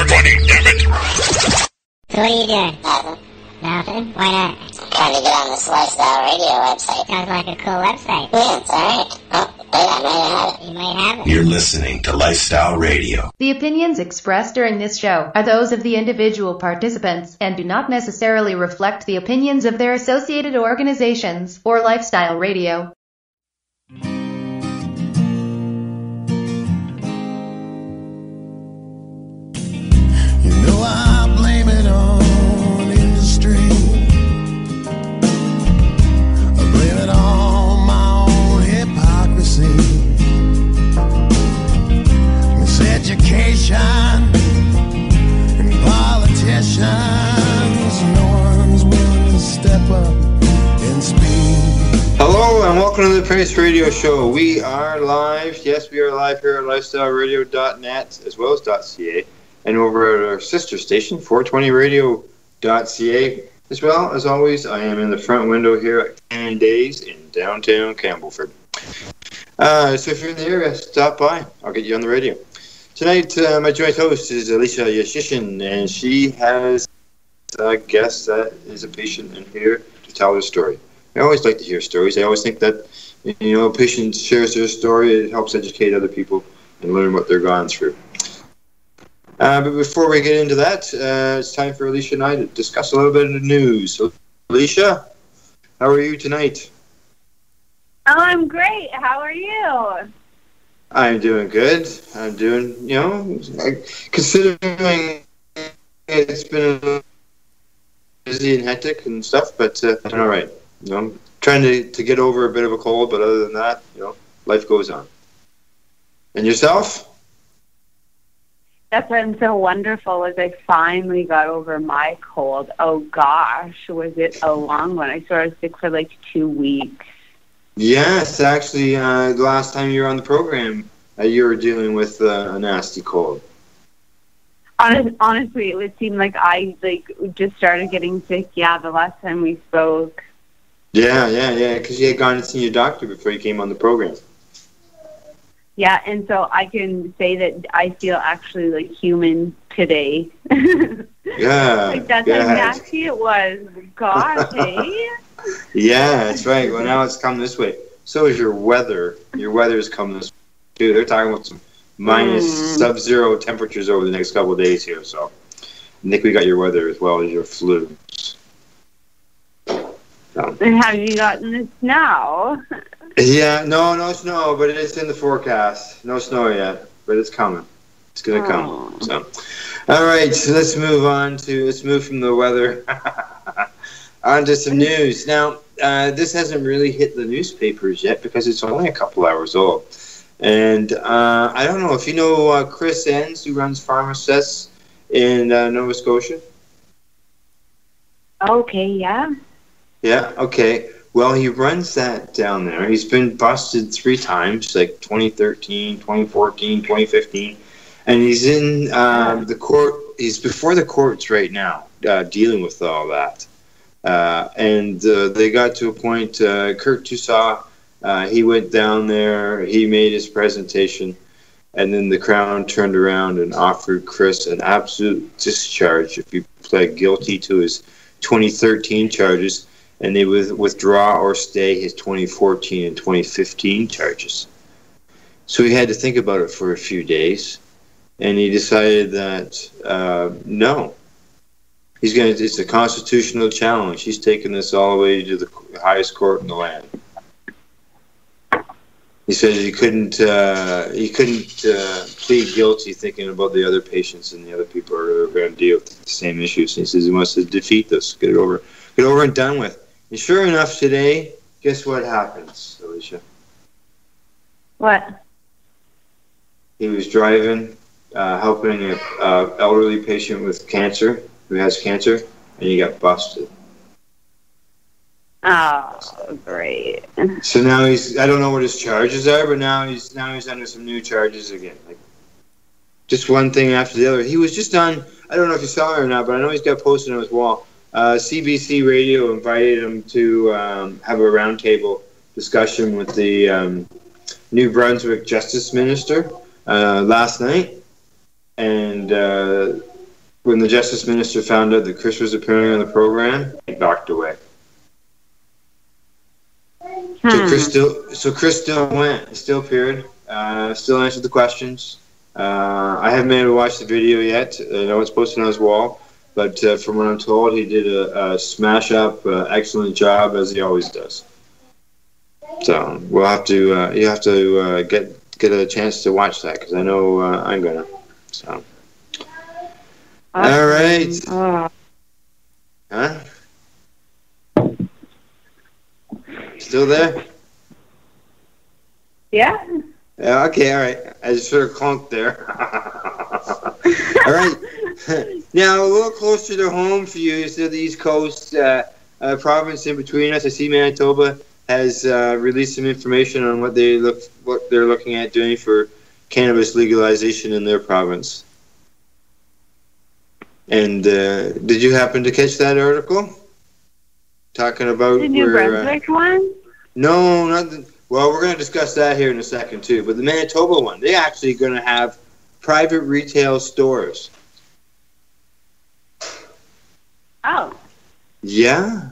money, damn it! So what are you doing? Nothing. Nothing? Why not? Trying to get on this Lifestyle Radio website. Sounds like a cool website. Yeah, it's alright. Oh, wait, I might have it. You might have it. You're listening to Lifestyle Radio. The opinions expressed during this show are those of the individual participants and do not necessarily reflect the opinions of their associated organizations or Lifestyle Radio. I blame it on industry. I blame it on my own hypocrisy. Miseducation and politicians. No one's willing to step up and speak. Hello and welcome to the Prince Radio Show. We are live. Yes, we are live here at lifestyleradio.net as well as .ca. And over at our sister station, 420radio.ca. As well, as always, I am in the front window here at Cannon Days in downtown Campbellford. So if you're in the area, stop by. I'll get you on the radio. Tonight, my joint host is Alicia Yashcheshen, and she has a guest that is a patient in here to tell their story. I always like to hear stories. I always think that, a patient shares their story, it helps educate other people and learn what they're going through. But before we get into that, it's time for Alicia and I to discuss a little bit of the news. So, Alicia, how are you tonight? Oh, I'm great. How are you? I'm doing good. I'm doing, considering it's been a little busy and hectic and stuff, but I'm all right. I'm trying to get over a bit of a cold, but other than that, life goes on. And yourself? That's been so wonderful as I finally got over my cold. Oh gosh, was it a long one? I sort of sick for like 2 weeks. Yes, actually, the last time you were on the program, you were dealing with a nasty cold. Honestly, it would seem like I just started getting sick. Yeah, the last time we spoke. Yeah, because you had gone and seen your doctor before you came on the program. Yeah, and so I can say that I feel actually like human today. Yeah. That's how nasty it was. Gosh, hey? Yeah, that's right. Well, now it's come this way. So is your weather. Your weather's come this way, too. They're talking about some minus sub-zero temperatures over the next couple of days here. So, Nick, we got your weather as well as your flu. And have you gotten the snow? Yeah, no snow, but it's in the forecast. No snow yet, but it's coming. It's going to come. So, all right, so let's move from the weather on to some news. Now, this hasn't really hit the newspapers yet because it's only a couple hours old. And I don't know if you know Chris Enns, who runs Pharmacists in Nova Scotia. Okay, yeah. Yeah, okay. Well, he runs that down there. He's been busted 3 times, like 2013, 2014, 2015. And he's in the court. He's before the courts right now, dealing with all that. And they got to a point, Kurt Toussaint, he went down there, he made his presentation, and then the Crown turned around and offered Chris an absolute discharge if he pled guilty to his 2013 charges, and they would withdraw or stay his 2014 and 2015 charges. So he had to think about it for a few days, and he decided that no, it's a constitutional challenge. He's taking this all the way to the highest court in the land. He said he couldn't plead guilty thinking about the other patients and the other people who are going to deal with the same issues. He says he wants to defeat this, get it over and done with. And sure enough, today, guess what happens, Alicia? What? He was driving, helping an elderly patient with cancer, who has cancer, and he got busted. Oh, great. So now I don't know what his charges are, but now he's under some new charges again. Like, just one thing after the other. He was just on, I don't know if you saw it or not, but I know he's got posted on his wall. CBC Radio invited him to have a roundtable discussion with the New Brunswick Justice Minister last night, and when the Justice Minister found out that Chris was appearing on the program, he backed away. So Chris still went, still appeared, still answered the questions. I haven't been able to watch the video yet. I know it's posted on his wall, but from what I'm told, he did a smash-up, excellent job, as he always does. So we'll have to, you have to get a chance to watch that, because I know I'm gonna. So. All right. Huh? Still there? Yeah. Yeah. Okay. All right. I just sort of clunked there. All right. Now a little closer to home for you is the East Coast province in between us. I see Manitoba has released some information on what they're looking at doing for cannabis legalization in their province. And did you happen to catch that article? Talking about the New Brunswick one? No, not the, well, we're going to discuss that here in a second too. But the Manitoba one, they're actually going to have private retail stores. Oh. Yeah.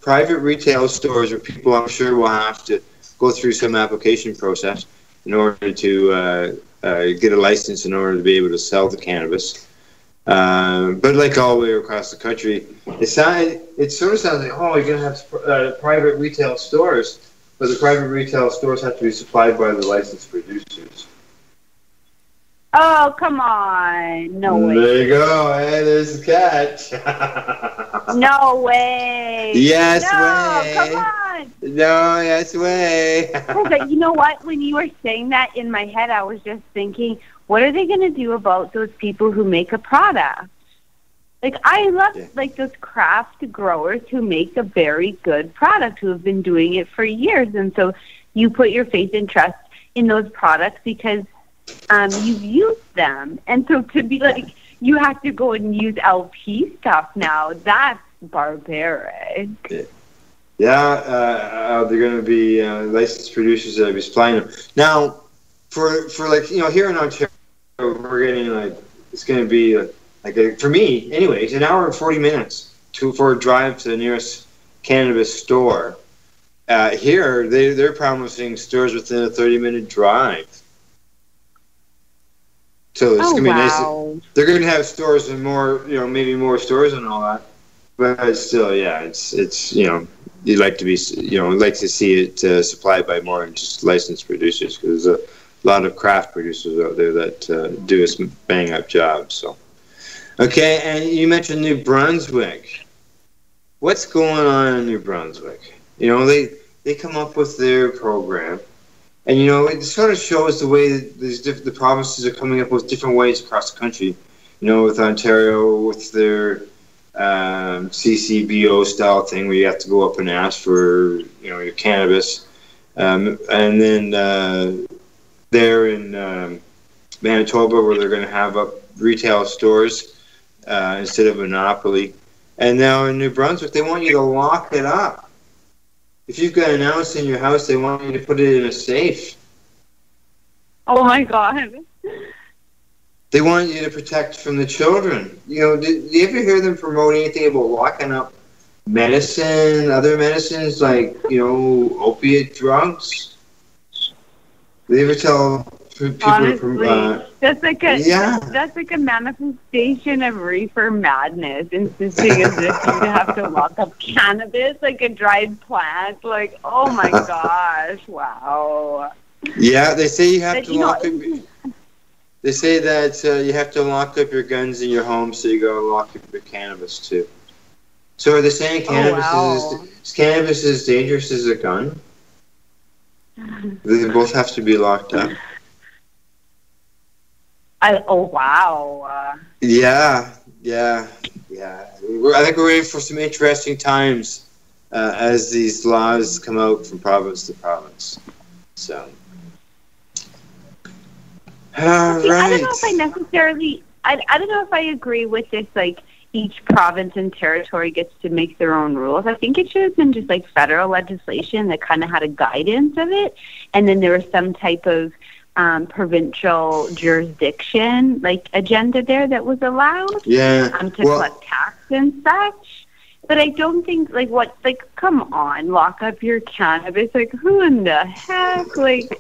Private retail stores where people, I'm sure, will have to go through some application process in order to get a license in order to be able to sell the cannabis. But like all the way across the country, it sort of sounds like, oh, you're going to have private retail stores, but the private retail stores have to be supplied by the licensed producers. Oh, come on. No way. There you go. Hey, there's the catch. No way. Yes, no, way. Come on. No, yes, way. But you know what? When you were saying that in my head, I was just thinking, what are they going to do about those people who make a product? Like, I love like those craft growers who make a very good product, who have been doing it for years. And so you put your faith and trust in those products because you've used them. And so to be like, you have to go and use LP stuff now, that's barbaric. Yeah, they're going to be licensed producers that will be supplying them. Now, for like, you know, here in Ontario, we're getting like, it's going to be for me, anyways, an hour and 40 minutes for a drive to the nearest cannabis store. Here, they're promising stores within a 30-minute drive. So it's going to be nice. They're going to have stores and more, you know, maybe more stores and all that. But still, yeah, it's you know, you'd like to be, you know, like to see it supplied by more than just licensed producers, because there's a lot of craft producers out there that do a bang-up job. So, okay, and you mentioned New Brunswick. What's going on in New Brunswick? You know, they come up with their program, and you know, it sort of shows the way that the provinces are coming up with different ways across the country. You know, with Ontario, with their CCBO style thing where you have to go up and ask for, you know, your cannabis, and then there in Manitoba where they're going to have up retail stores instead of a monopoly, and now in New Brunswick they want you to lock it up. If you've got an ounce in your house, they want you to put it in a safe. Oh my God. They want you to protect from the children. You know, did you ever hear them promote anything about locking up medicine, other medicines like, you know, opiate drugs? Did they ever tell people? Honestly, that's like a manifestation of reefer madness, insisting as if you have to lock up cannabis like a dried plant. Like, oh my gosh, wow. Yeah, they say you have to lock up. They say that you have to lock up your guns in your home, so you got to lock up your cannabis too. So are they saying cannabis is dangerous as a gun? They both have to be locked up. Wow. Yeah. I think we're ready for some interesting times as these laws come out from province to province. So. All right. I don't know if I necessarily. I don't know if I agree with this. Like, each province and territory gets to make their own rules. I think it should have been just like federal legislation that kind of had a guidance of it, and then there was some type of provincial jurisdiction, like agenda there that was allowed. Yeah. To collect tax and such. But I don't think, come on, lock up your cannabis. Like, who in the heck? Like,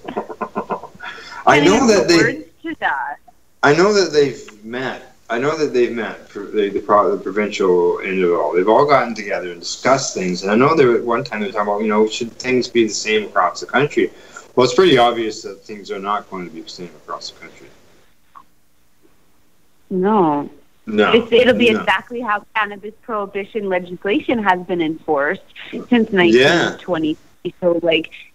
I know that words to that. I know that they've met. The provincial end of it all. They've all gotten together and discussed things. And I know there at one time they were talking about, should things be the same across the country? Well, it's pretty obvious that things are not going to be the same across the country. No. It'll be exactly how cannabis prohibition legislation has been enforced since 1920. So,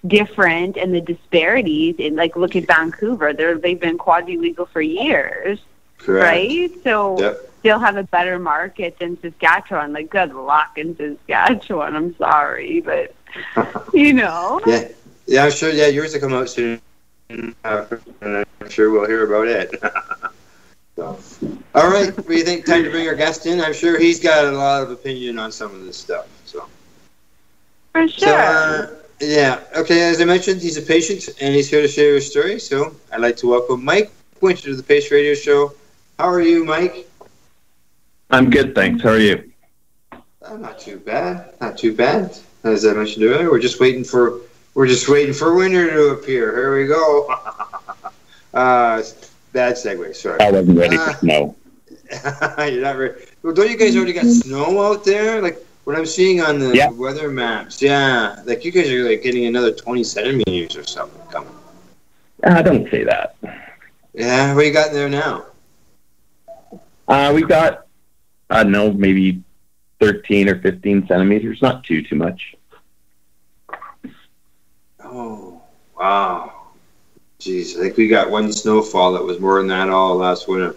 different, and the disparities in, look at Vancouver. They've been quasi-legal for years. Correct. Right? So they'll have a better market than Saskatchewan. Good luck in Saskatchewan. I'm sorry, but, Yeah. Yeah, I'm sure. Yeah, yours will come out soon. And I'm sure we'll hear about it. So. All right. What do you think? Time to bring our guest in. I'm sure he's got a lot of opinion on some of this stuff. So. For sure. So, yeah. Okay. As I mentioned, he's a patient and he's here to share his story. So I'd like to welcome Mike Winter to the Pace Radio Show. How are you, Mike? I'm good, thanks. How are you? Not too bad. Not too bad. As I mentioned earlier, we're just waiting for winter to appear. Here we go. Bad segue. Sorry. I wasn't ready for snow. You're not ready. Well, don't you guys already got snow out there? Like what I'm seeing on the weather maps. Yeah, like you guys are getting another 20 centimeters or something coming. Don't say that. Yeah, what you got there now? We got, I don't know, maybe 13 or 15 centimeters. Not too much. Oh, wow. Jeez, I think we got one snowfall that was more than that all last winter.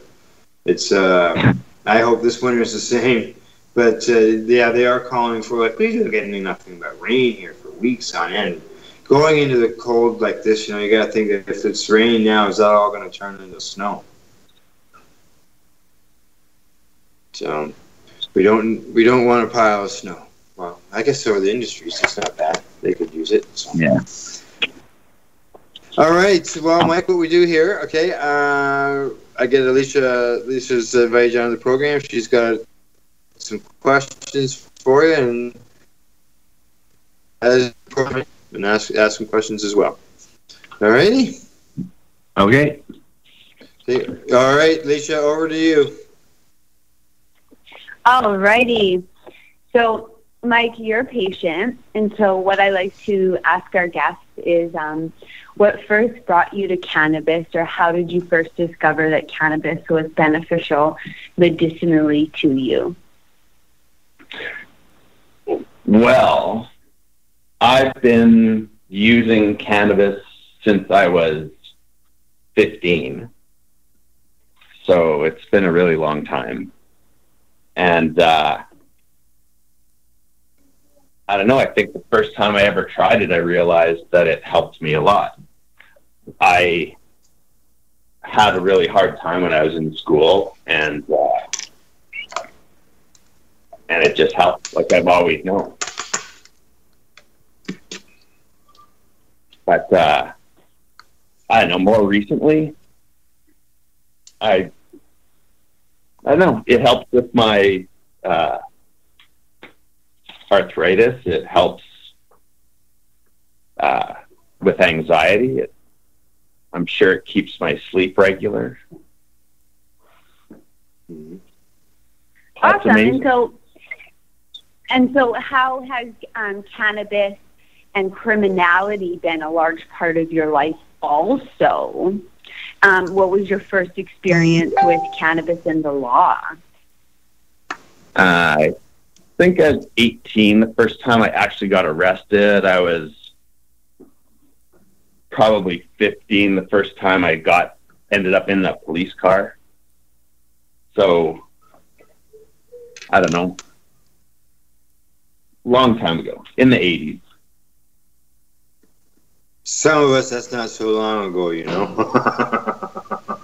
It's, I hope this winter is the same. But, they are calling for, we're getting nothing but rain here for weeks on end. Going into the cold like this, you got to think that if it's raining now, is that all going to turn into snow? So, we don't want a pile of snow. Well, I guess so are the industries. It's not bad. They could use it. So. Yeah. All right. Well, Mike, what we do here, okay, I get Alicia's invited you on the program. She's got some questions for you and ask some questions as well. All righty? Okay. All right, Alicia, over to you. All righty. So, Mike, you're a patient, and so what I like to ask our guests is what first brought you to cannabis, or how did you first discover that cannabis was beneficial medicinally to you? Well, I've been using cannabis since I was 15, so it's been a really long time. And I don't know, I think the first time I ever tried it, I realized that it helped me a lot. I had a really hard time when I was in school, and it just helped, like I've always known. But I don't know, more recently, I don't know, it helps with my arthritis. It helps with anxiety. I'm sure it keeps my sleep regular. Awesome. And so how has cannabis and criminality been a large part of your life also? What was your first experience with cannabis and the law? I think I was 18 the first time I actually got arrested. I was probably 15 the first time I ended up in a police car. So, I don't know. Long time ago, in the 80s. Some of us, that's not so long ago,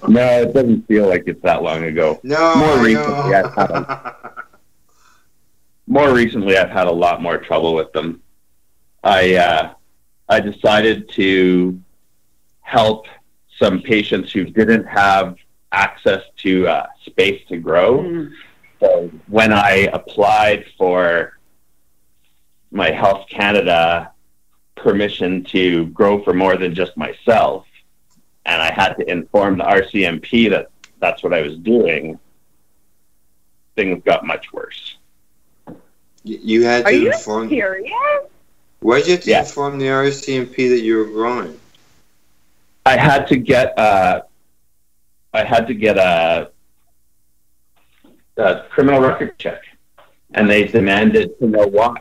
No, it doesn't feel like it's that long ago. No, More recently, I've had a lot more trouble with them. I decided to help some patients who didn't have access to space to grow. Mm. So when I applied for my Health Canada permission to grow for more than just myself, and I had to inform the RCMP that that's what I was doing, things got much worse. You had to Are you inform. serious? Why did you have to Yeah. inform the RCMP that you were growing? I had to get a criminal record check, and they demanded to know why.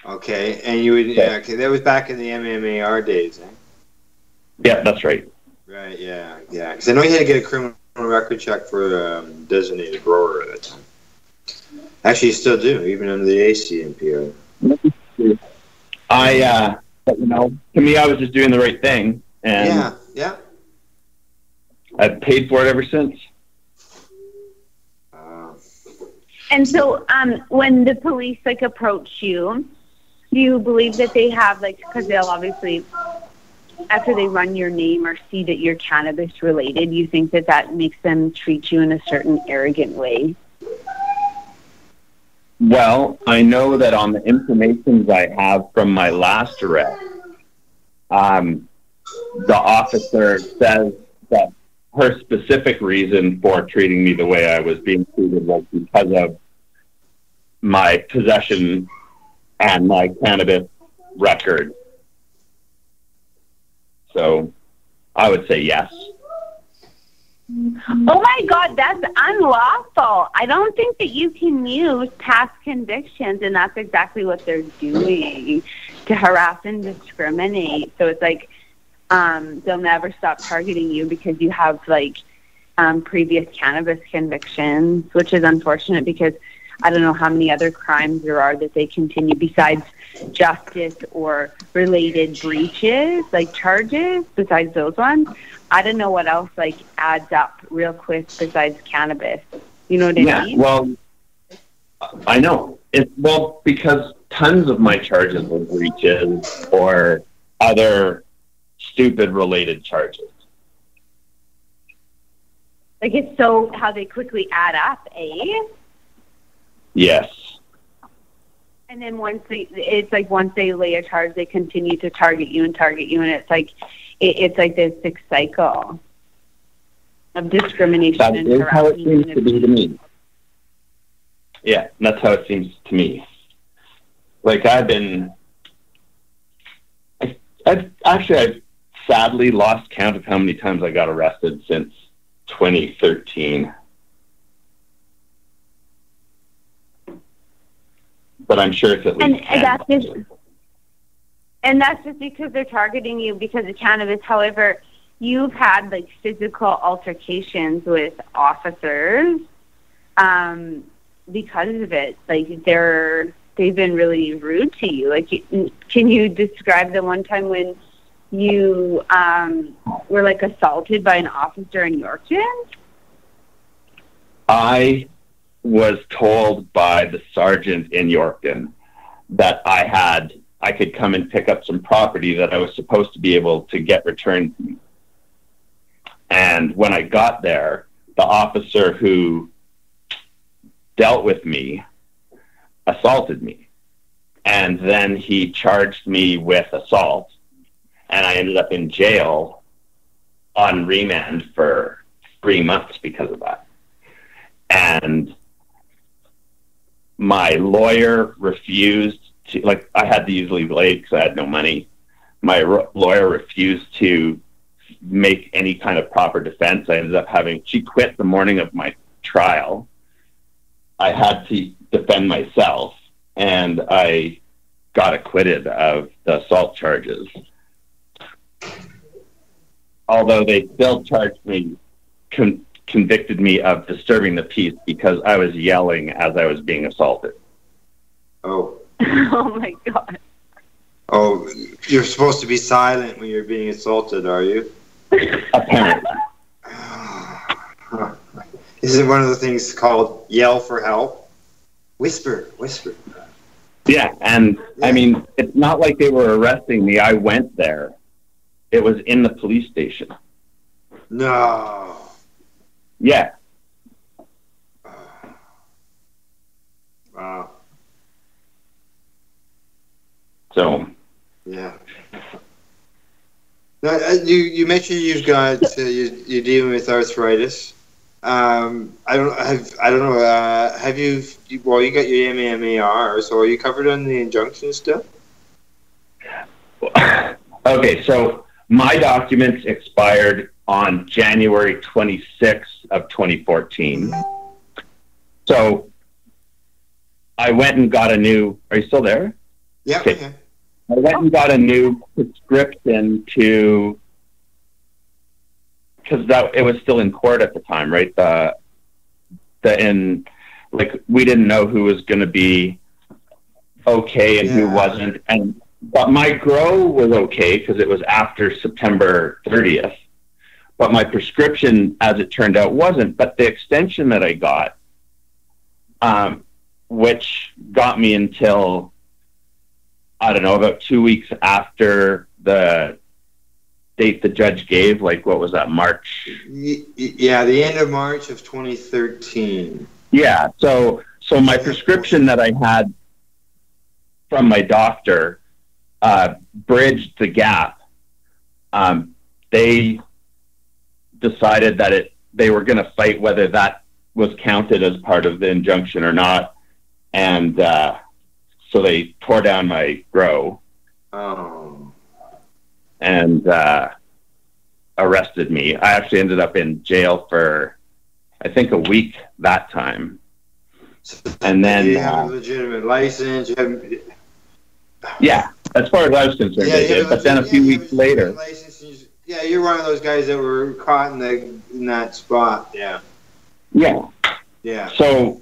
Okay, and you would. Yeah. Okay, that was back in the MMAR days, eh? Yeah, that's right. Right. Yeah. Yeah. Because I know you had to get a criminal record check for designated grower at that time. Actually, you still do, even under the ACMP. To me, I was just doing the right thing, and Yeah. Yeah. I've paid for it ever since. And so, when the police like approach you, do you believe that they have like, because they'll obviously, after they run your name or see that you're cannabis related, you think that that makes them treat you in a certain arrogant way? Well, I know that on the information I have from my last arrest, the officer says that her specific reason for treating me the way I was being treated was because of my possession and my cannabis record. So I would say yes. Oh my God, that's unlawful. I don't think that you can use past convictions, and that's exactly what they're doing, to harass and discriminate. So it's like they'll never stop targeting you because you have like previous cannabis convictions, which is unfortunate because I don't know how many other crimes there are that they continue besides justice or related breaches, like charges, besides those ones. I don't know what else like adds up real quick besides cannabis. You know what I mean? Well, I know. Because tons of my charges were breaches or other stupid related charges. Like it's so how they quickly add up, eh? Yes. And then once they lay a charge, they continue to target you, and it's like this sick cycle of discrimination. That and is how it seems harassment to be to me. Yeah, that's how it seems to me. Like I've sadly lost count of how many times I got arrested since 2013. But I'm sure it's at least 10. And that's just because they're targeting you because of cannabis. However, you've had like physical altercations with officers because of it. Like they've been really rude to you. Like, can you describe the one time when you were like assaulted by an officer in Yorkton? I was told by the sergeant in Yorkton that I could come and pick up some property that I was supposed to be able to get returned to me. And when I got there, the officer who dealt with me assaulted me. And then he charged me with assault. And I ended up in jail on remand for 3 months because of that. And my lawyer refused to, like, I had to use legal aid because I had no money. My lawyer refused to make any kind of proper defense. I ended up she quit the morning of my trial. I had to defend myself, and I got acquitted of the assault charges. Although they still charged me, convicted me of disturbing the peace because I was yelling as I was being assaulted. Oh. Oh my God. Oh, you're supposed to be silent when you're being assaulted, are you? Apparently. Isn't one of the things called yell for help? Whisper. Yeah, and I mean, it's not like they were arresting me. I went there it was in the police station. No. Yeah. Wow. So. Yeah. Now, you mentioned you've got you're dealing with arthritis. I don't know. Have you? Well, you got your MMAR, so are you covered on the injunction still? Okay, so my documents expired on January 26th of 2014. So I went and got a new. Are you still there? Yeah. Okay. I went and got a new prescription because it was still in court at the time, right? We didn't know who was going to be okay and who wasn't, but my grow was okay because it was after September 30th. But my prescription, as it turned out, wasn't. But the extension that I got, which got me until, I don't know, about 2 weeks after the date the judge gave, like, what was that, March? Yeah, the end of March of 2013. Yeah, so my prescription that I had from my doctor bridged the gap. They decided that they were going to fight whether that was counted as part of the injunction or not, and so they tore down my grow. Oh. And arrested me. I actually ended up in jail for, I think, a week that time. And then you have a legitimate license. Yeah, as far as I was concerned, they did. But then a few weeks later, yeah, you're one of those guys that were caught in that spot. Yeah. Yeah. So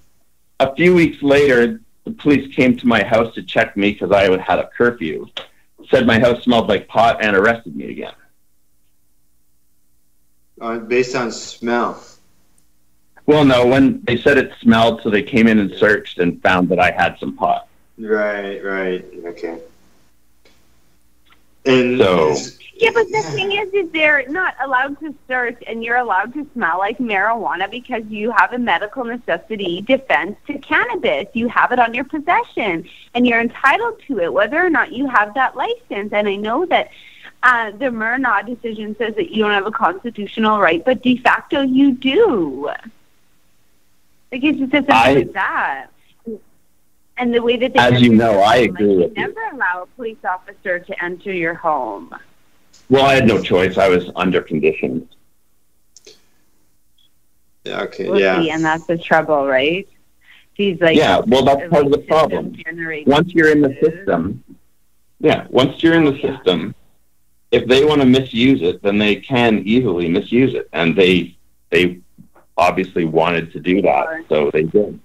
a few weeks later, the police came to my house to check me because I had a curfew. Said my house smelled like pot and arrested me again. Based on smell. Well, no, when they said it smelled, so they came in and searched and found that I had some pot. Right, okay. And so, yeah, but the thing is they're not allowed to search, and you're allowed to smell like marijuana because you have a medical necessity defense to cannabis. You have it on your possession, and you're entitled to it, whether or not you have that license. And I know that the Murnau decision says that you don't have a constitutional right, but de facto you do. Like, it's just as simple as that. And the way that they, as you know, I agree with you. Never allow a police officer to enter your home. Well, I had no choice. I was under conditions. Yeah, okay, See, and that's the trouble, right? He's like, yeah, well, that's part of the problem. Once you're in the system, if they want to misuse it, then they can easily misuse it. And they obviously wanted to do that, so they did.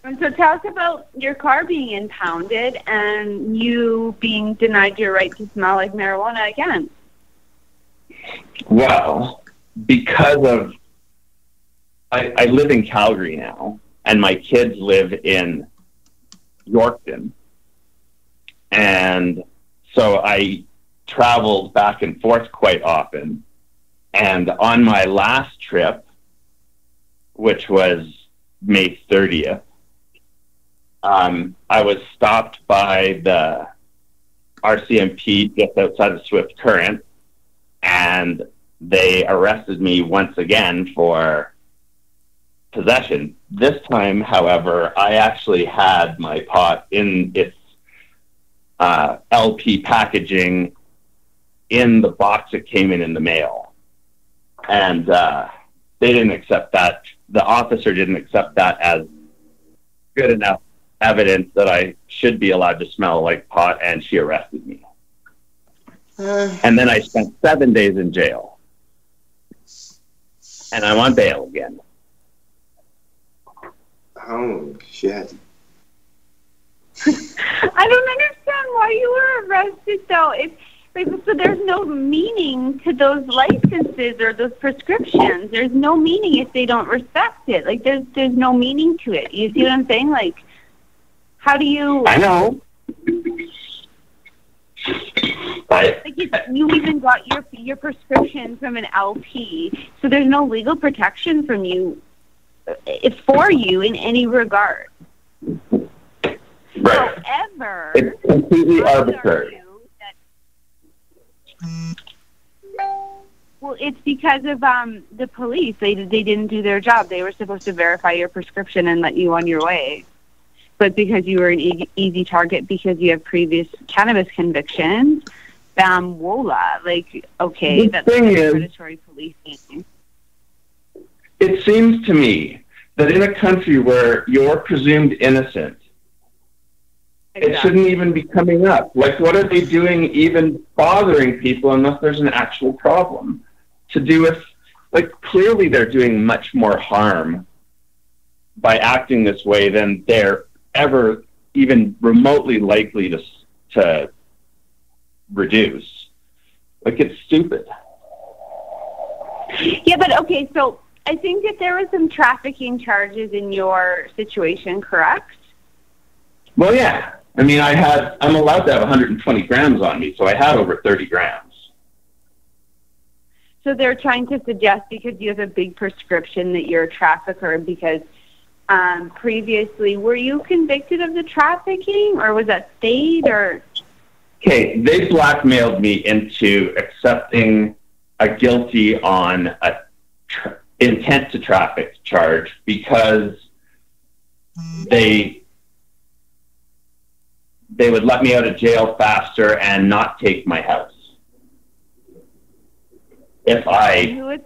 And so tell us about your car being impounded and you being denied your right to smell like marijuana again. Well, because of, I live in Calgary now, and my kids live in Yorkton. And so I traveled back and forth quite often. And on my last trip, which was May 30th, I was stopped by the RCMP just outside of Swift Current, and they arrested me once again for possession. This time, however, I actually had my pot in its LP packaging in the box it came in the mail. And they didn't accept that. The officer didn't accept that as good enough evidence that I should be allowed to smell like pot, and she arrested me. And then I spent 7 days in jail. And I'm on bail again. Oh, shit. I don't understand why you were arrested, though. So there's no meaning to those licenses or those prescriptions. There's no meaning if they don't respect it. Like, there's no meaning to it. You see what I'm saying? Like, how do you... I know. You even got your prescription from an LP, so there's no legal protection from you. It's for you in any regard. Right. However, it's completely arbitrary. Well, it's because of the police. They didn't do their job. They were supposed to verify your prescription and let you on your way. But because you were an easy target because you have previous cannabis convictions, voila. Like, okay, that's predatory policing. It seems to me that in a country where you're presumed innocent, it shouldn't even be coming up. Like, what are they doing even bothering people unless there's an actual problem to do with? Like, clearly they're doing much more harm by acting this way than they're ever even remotely likely to reduce. Like, it's stupid. Yeah, but okay, so I think that there was some trafficking charges in your situation, correct? Well, yeah. I mean, I'm allowed to have 120 grams on me, so I had over 30 grams. So they're trying to suggest because you have a big prescription that you're a trafficker because previously, were you convicted of the trafficking or was that state or? Okay, they blackmailed me into accepting a guilty on a intent to traffic charge because they would let me out of jail faster and not take my house. And who was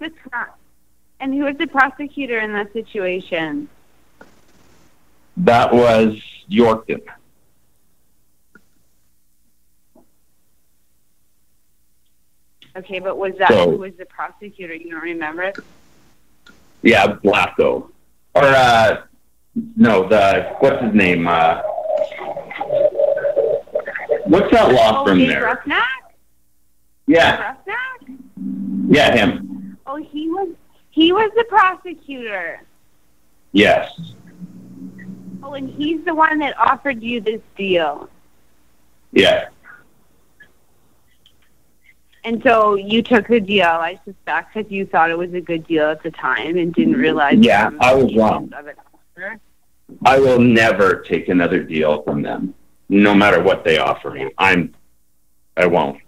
the prosecutor in that situation? That was Yorkton. Okay, but who was the prosecutor? You don't remember it? Yeah, Blacko. Or, no, what's his name? What's that law firm there? Ruffnack? Yeah. Ruffnack? Yeah, him. Oh, he was the prosecutor. Yes. Oh, and he's the one that offered you this deal. Yeah. And so you took the deal, I suspect, because you thought it was a good deal at the time and didn't realize. Yeah, I was wrong. I will never take another deal from them, no matter what they offer me. I won't.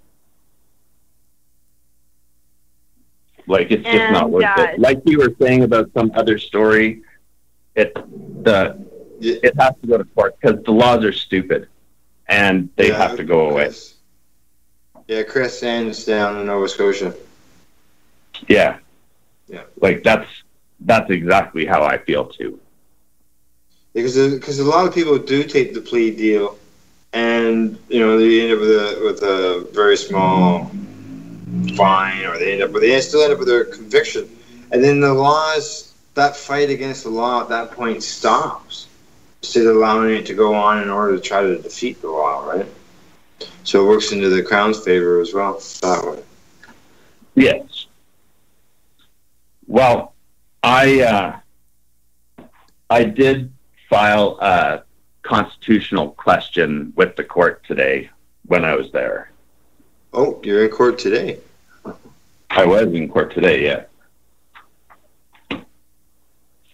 Like, it's just not worth it. Like you were saying about some other story, it has to go to court because the laws are stupid and they have to go away. Yeah, Chris Sands down in Nova Scotia. Yeah. Yeah. Like, that's exactly how I feel too. Because a lot of people do take the plea deal, and they end up with a very small fine, or they still end up with their conviction, and then the laws, that fight against the law at that point stops, instead of allowing it to go on in order to try to defeat the law, right? So it works into the Crown's favor as well that way. Yes. Well, I did file a constitutional question with the court today when I was there. Oh, you're in court today? I was in court today, yeah.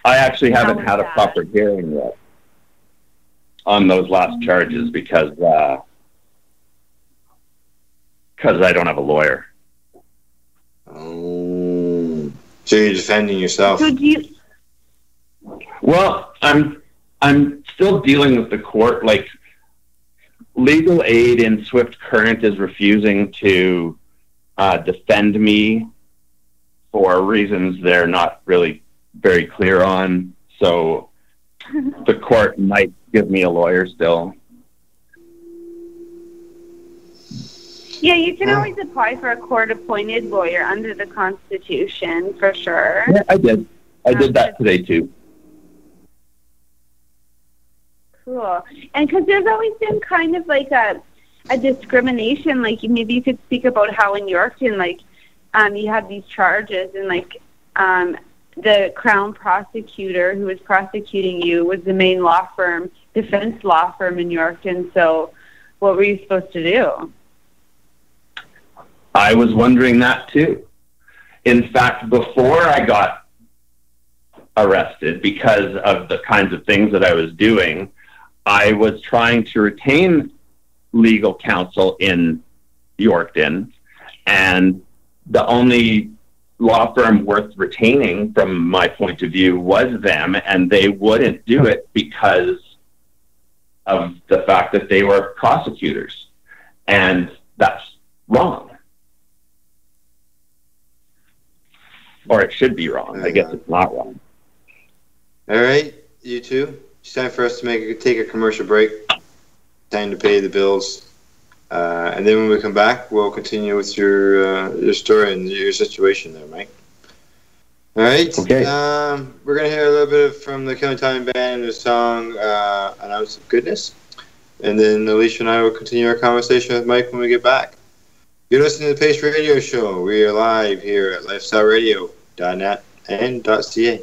I actually haven't had a proper hearing yet on those last charges because I don't have a lawyer. Oh, so you're defending yourself? Well, I'm still dealing with the court. Like, legal aid in Swift Current is refusing to defend me for reasons they're not really very clear on. So the court might give me a lawyer still. Yeah, you can always apply for a court-appointed lawyer under the Constitution, for sure. Yeah, I did. I did that today, too. Cool. And because there's always been kind of like a discrimination, like maybe you could speak about how in Yorkton, like, you had these charges and, like, the Crown prosecutor who was prosecuting you was the main defense law firm in Yorkton. So what were you supposed to do? I was wondering that too. In fact, before I got arrested because of the kinds of things that I was doing, I was trying to retain legal counsel in Yorkton, and the only law firm worth retaining from my point of view was them, and they wouldn't do it because of the fact that they were prosecutors, and that's wrong. Or it should be wrong. I guess it's not wrong. All right, you two. It's time for us to take a commercial break. Time to pay the bills. And then when we come back, we'll continue with your story and your situation there, Mike. All right. Okay. We're going to hear a little bit from the Killing Time Band and the song An Ounce of Goodness. And then Alicia and I will continue our conversation with Mike when we get back. You're listening to the Pace Radio Show. We are live here at lifestyleradio.net and .ca.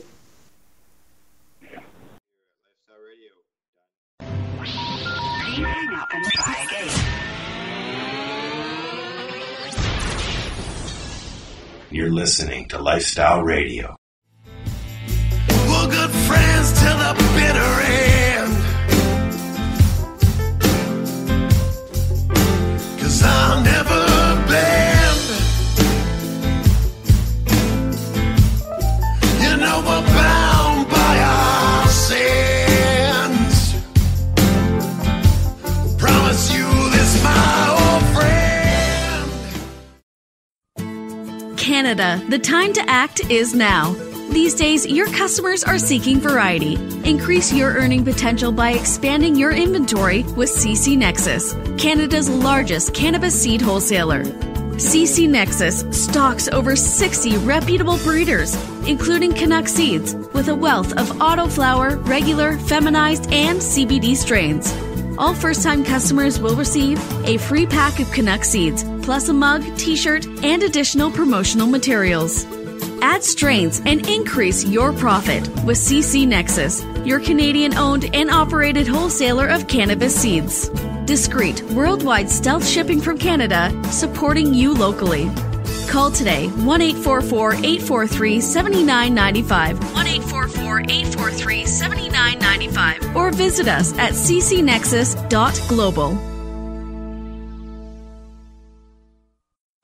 Hang up and try again. You're listening to Lifestyle Radio. We're good friends till the bitter end. 'Cause I'll never bend. You know we're bound by our sins. Promise you this, my old friend. Canada, the time to act is now. These days, your customers are seeking variety. Increase your earning potential by expanding your inventory with CC Nexus, Canada's largest cannabis seed wholesaler. CC Nexus stocks over 60 reputable breeders, including Canuck seeds, with a wealth of autoflower, regular, feminized, and CBD strains. All first-time customers will receive a free pack of Canuck seeds, plus a mug, t-shirt, and additional promotional materials. Add strains and increase your profit with CC Nexus, your Canadian-owned and operated wholesaler of cannabis seeds. Discreet, worldwide stealth shipping from Canada, supporting you locally. Call today, 1-844-843-7995, 1-844-843-7995, or visit us at ccnexus.global.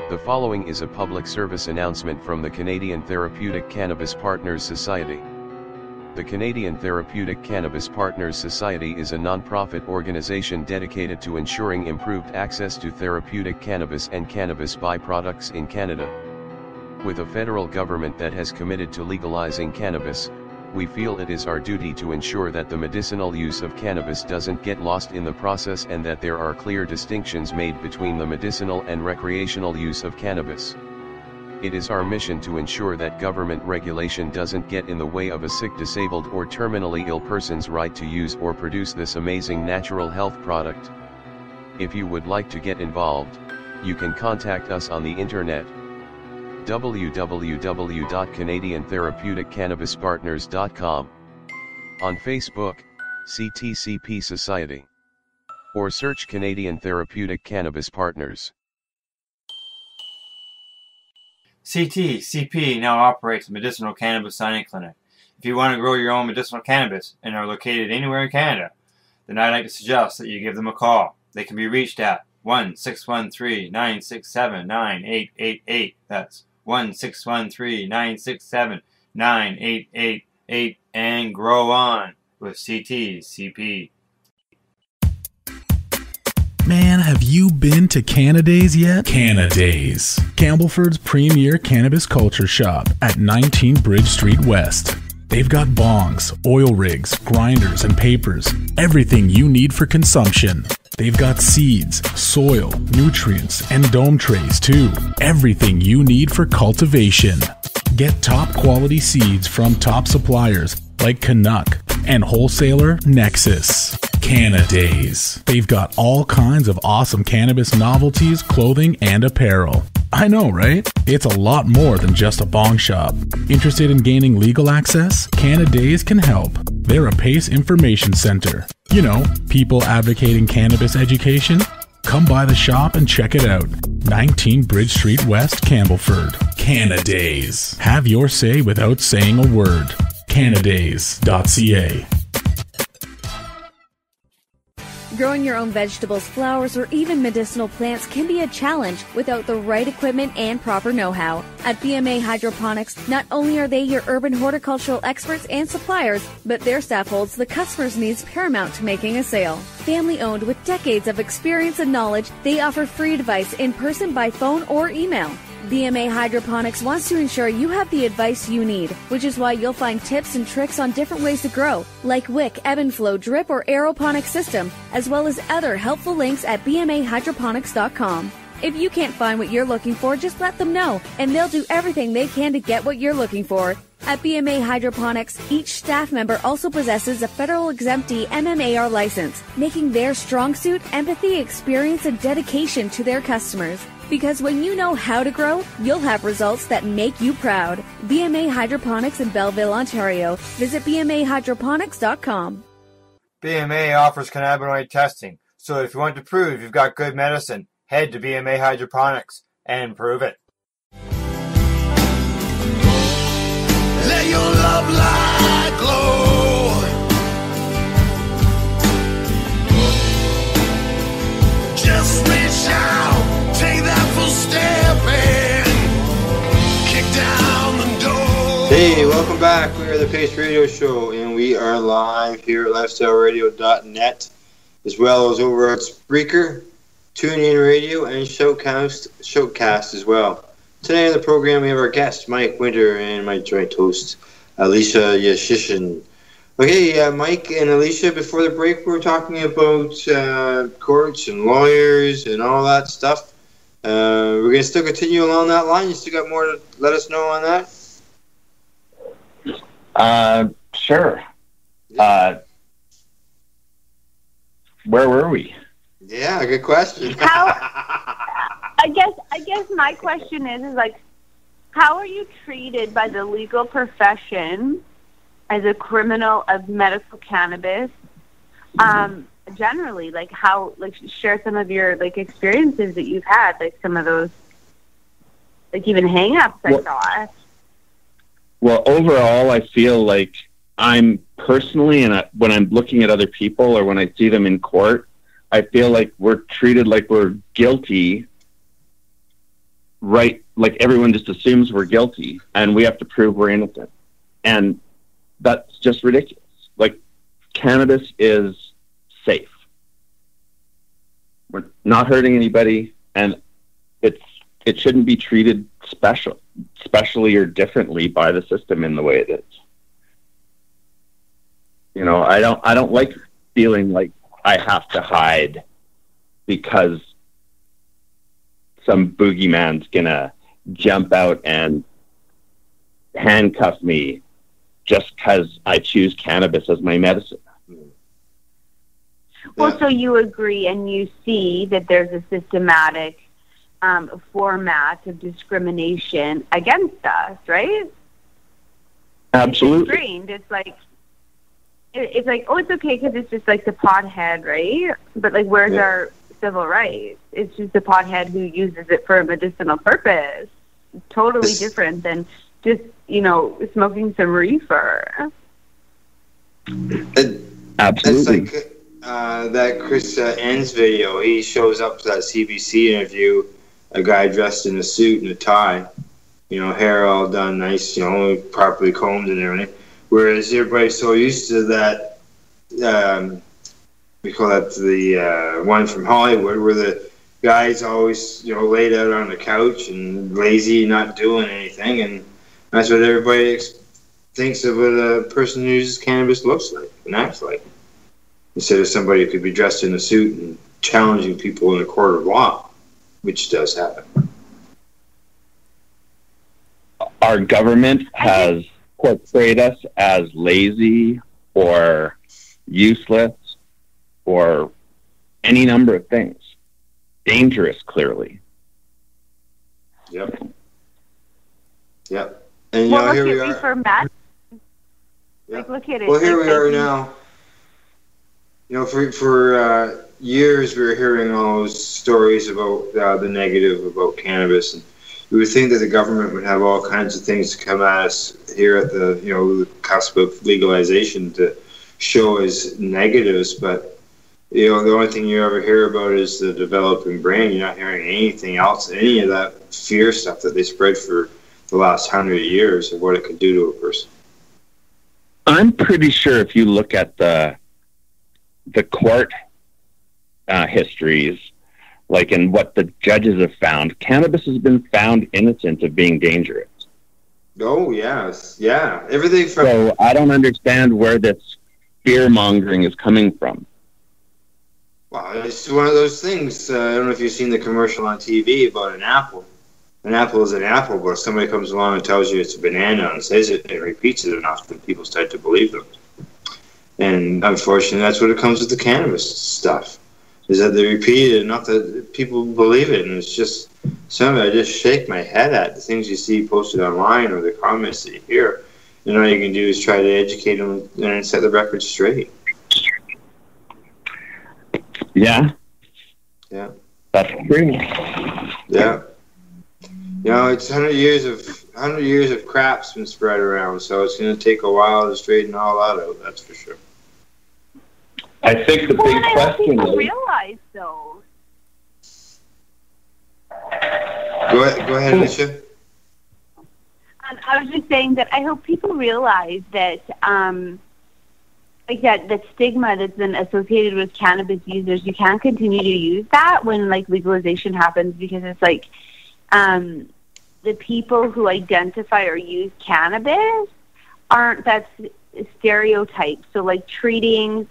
The following is a public service announcement from the Canadian Therapeutic Cannabis Partners Society. The Canadian Therapeutic Cannabis Partners Society is a non-profit organization dedicated to ensuring improved access to therapeutic cannabis and cannabis byproducts in Canada. With a federal government that has committed to legalizing cannabis, we feel it is our duty to ensure that the medicinal use of cannabis doesn't get lost in the process and that there are clear distinctions made between the medicinal and recreational use of cannabis. It is our mission to ensure that government regulation doesn't get in the way of a sick, disabled, or terminally ill person's right to use or produce this amazing natural health product. If you would like to get involved, you can contact us on the internet, www.canadiantherapeuticCannabisPartners.com, on Facebook, CTCP Society, or search Canadian Therapeutic Cannabis Partners. CTCP now operates a medicinal cannabis signing clinic. If you want to grow your own medicinal cannabis and are located anywhere in Canada, then I'd like to suggest that you give them a call. They can be reached at 1-613-967-9888. That's 1-613-967-9888, and grow on with CTCP. Man, have you been to Canadays yet? Canadays, Campbellford's premier cannabis culture shop at 19 Bridge Street West. They've got bongs, oil rigs, grinders, and papers. Everything you need for consumption. They've got seeds, soil, nutrients, and dome trays too. Everything you need for cultivation. Get top quality seeds from top suppliers like Canuck and wholesaler Nexus. Canadays. They've got all kinds of awesome cannabis novelties, clothing, and apparel. I know, right? It's a lot more than just a bong shop. Interested in gaining legal access? Canadays can help. They're a PACE information center. You know, people advocating cannabis education. Come by the shop and check it out. 19 Bridge Street West, Campbellford. Canadays. Have your say without saying a word. Canadays.ca. Growing your own vegetables, flowers, or even medicinal plants can be a challenge without the right equipment and proper know-how. At BMA Hydroponics, not only are they your urban horticultural experts and suppliers, but their staff holds the customer's needs paramount to making a sale. Family-owned with decades of experience and knowledge, they offer free advice in person, by phone, or email. BMA Hydroponics wants to ensure you have the advice you need, which is why you'll find tips and tricks on different ways to grow, like wick, ebb and flow, drip, or aeroponic system, as well as other helpful links at bmahydroponics.com. If you can't find what you're looking for, just let them know, and they'll do everything they can to get what you're looking for. At BMA Hydroponics, each staff member also possesses a federal exemptee MMAR license, making their strong suit empathy, experience, and dedication to their customers. Because when you know how to grow, you'll have results that make you proud. BMA Hydroponics in Belleville, Ontario. Visit bmahydroponics.com. BMA offers cannabinoid testing, so if you want to prove you've got good medicine, head to BMA Hydroponics and prove it. Let your love light glow. Just reach out, take that full step and kick down the door. Hey, welcome back. We are the Pace Radio Show, and we are live here at lifestyleradio.net, as well as over at Spreaker, TuneIn Radio, and Shoutcast as well. Today on the program, we have our guest, Mike Winter, and my joint host, Alicia Yashcheshen. Okay, Mike and Alicia, before the break, we were talking about courts and lawyers and all that stuff. We're going to still continue along that line. You still got more to let us know on that? Sure. Where were we? Yeah, good question. I guess my question is like, how are you treated by the legal profession as a criminal of medical cannabis? Generally, like how, like share some of your like experiences that you've had, like some of those, like even hang-ups I saw. Well, overall, I feel like I'm personally, and when I'm looking at other people or when I see them in court, I feel like we're treated like we're guilty, right? Like everyone just assumes we're guilty and we have to prove we're innocent. And that's just ridiculous. Like cannabis is safe. We're not hurting anybody, and it shouldn't be treated specially or differently by the system in the way it is. You know, I don't like feeling like I have to hide because some boogeyman's gonna jump out and handcuff me just because I choose cannabis as my medicine. Well, so you agree and you see that there's a systematic format of discrimination against us, right? Absolutely. It's like, oh, it's okay because it's just like the pothead, right? But like, where's our civil rights? It's just the pothead who uses it for a medicinal purpose. Totally different than just, you know, smoking some reefer. Absolutely. It's like that Chris Enns video. He shows up to that CBC interview, a guy dressed in a suit and a tie, you know, hair all done nice, you know, properly combed and everything. Whereas everybody's so used to that, we call that the one from Hollywood, where the guy's always, you know, laid out on the couch and lazy, not doing anything, and that's what everybody thinks of what a person who uses cannabis looks like and acts like. Instead of somebody who could be dressed in a suit and challenging people in a court of law, which does happen. Our government has portrayed us as lazy or useless or any number of things. Dangerous, clearly. Yep. And you know, here we are. For Matt. Like, look at it. Well, here we are now. You know, for years we were hearing all those stories about the negative about cannabis, and you would think that the government would have all kinds of things to come at us here at the cusp of legalization to show as negatives, but the only thing you ever hear about is the developing brain. You're not hearing anything else, any of that fear stuff that they spread for the last 100 years of what it could do to a person. I'm pretty sure if you look at the court histories, like in what the judges have found, cannabis has been found innocent of being dangerous. Oh, yes. Yeah. Everything from... So I don't understand where this fear-mongering is coming from. Well, it's one of those things. I don't know if you've seen the commercial on TV about an apple. An apple is an apple, but if somebody comes along and tells you it's a banana and says it and repeats it enough, then people start to believe them. And unfortunately, that's what it comes with the cannabis stuff, is that they repeat it enough that people believe it. And it's just something I just shake my head at, the things you see posted online or the comments that you hear. And all you can do is try to educate them and set the record straight. Yeah. Yeah. That's true. Yeah. It's 100 years of crap's been spread around, so it's going to take a while to straighten all that out. That's for sure. I think the big I question people is... realize, though. Go ahead, Alicia. I was just saying that I hope people realize that, that stigma that's been associated with cannabis users, you can't continue to use that when legalization happens, because it's the people who identify or use cannabis aren't that stereotype. So treating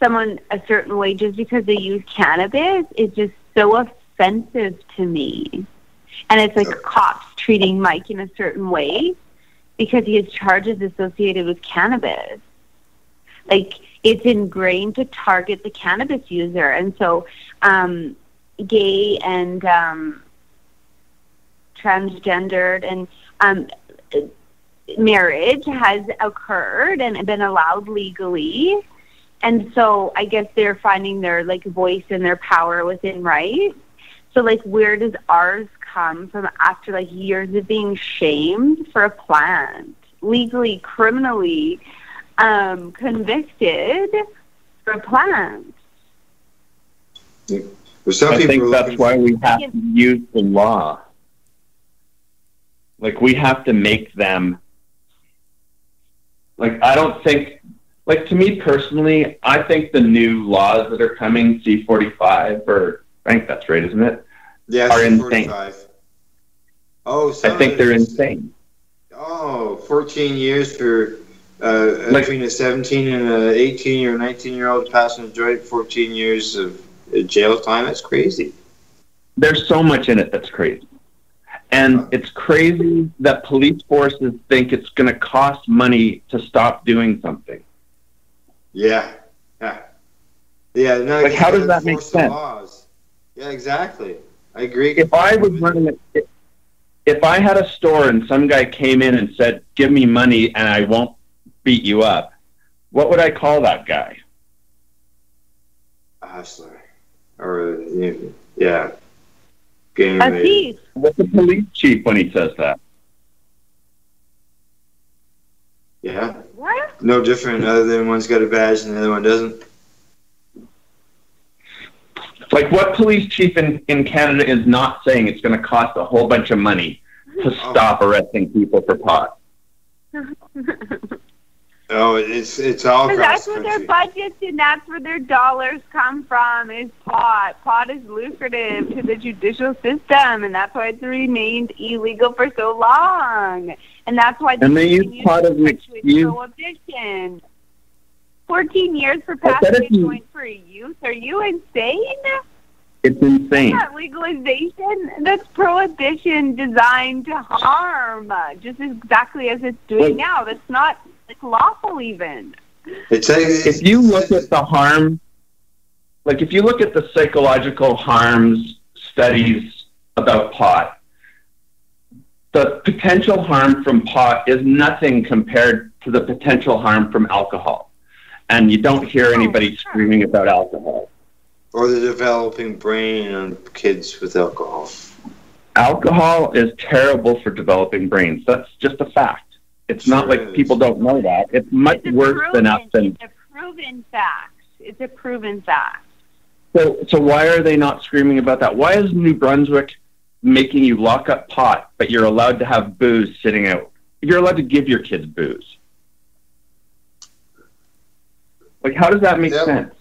someone a certain way just because they use cannabis is just so offensive to me. And it's like cops treating Mike in a certain way because he has charges associated with cannabis. It's ingrained to target the cannabis user. And so gay and transgendered and marriage has occurred and been allowed legally. And so I guess they're finding their voice and their power within rights. So where does ours come from after years of being shamed for a plant, legally, criminally convicted for a plant? I think that's why we have to use the law. We have to make them... I don't think... to me personally, I think the new laws that are coming, C-45, or I think that's right, isn't it? Yeah, are C-45. insane. Oh, I think they're insane. Oh, 14 years for between a 17 and an 18 or 19-year-old passing a joint, 14 years of jail time. That's crazy. There's so much in it that's crazy. And it's crazy that police forces think it's going to cost money to stop doing something. Yeah. No, how does that make sense? Laws. Yeah, exactly. I agree. If I was running if I had a store and some guy came in and said, "Give me money and I won't beat you up," what would I call that guy? A hustler. Or, yeah. A thief. What's the police chief when he says that? Yeah. What? No different other than one's got a badge and the other one doesn't. What police chief in Canada is not saying it's going to cost a whole bunch of money to stop arresting people for pot? Oh, it's all across that's the where country. their budgets and that's where their dollars come from, is pot. Pot is lucrative to the judicial system, and that's why it's remained illegal for so long. And that's why they use pot as an excuse. Prohibition. 14 years for passing a joint for youth. Are you insane? It's insane. That's not legalization. That's prohibition designed to harm, just exactly as it's doing now. That's not lawful even. If you look at the harm, if you look at the psychological harms studies about pot, the potential harm from pot is nothing compared to the potential harm from alcohol. And you don't hear anybody screaming about alcohol. or the developing brain on kids with alcohol? Alcohol is terrible for developing brains. That's just a fact. It's not like people don't know that. It's much worse than us. It's a proven fact. It's a proven fact. So why are they not screaming about that? Why is New Brunswick making you lock up pot, but you're allowed to have booze sitting out? You're allowed to give your kids booze. Like, how does that make sense?